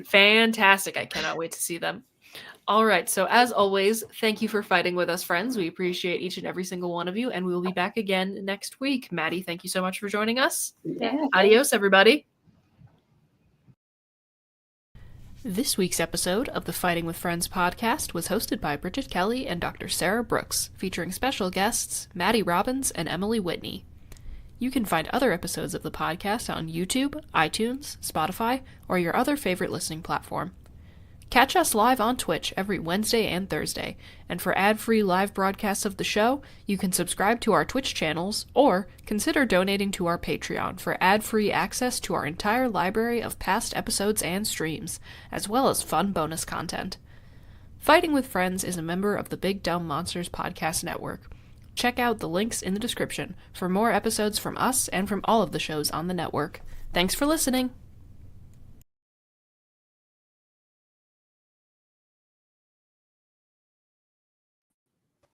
Speaker 1: Fantastic. I cannot wait to see them. All right. So as always, thank you for fighting with us, friends. We appreciate each and every single one of you, and we will be back again next week. Maddie, thank you so much for joining us.
Speaker 2: Yeah.
Speaker 1: Adios, everybody. This week's episode of the Fighting with Friends podcast was hosted by Bridget Kelly and Dr. Sarah Brooks, featuring special guests Maddie Robbins and Emily Whitney. You can find other episodes of the podcast on YouTube, iTunes, Spotify, or your other favorite listening platform. Catch us live on Twitch every Wednesday and Thursday, and for ad-free live broadcasts of the show, you can subscribe to our Twitch channels or consider donating to our Patreon for ad-free access to our entire library of past episodes and streams, as well as fun bonus content. Fighting with Friends is a member of the Big Dumb Monsters Podcast Network. Check out the links in the description for more episodes from us and from all of the shows on the network. Thanks for listening!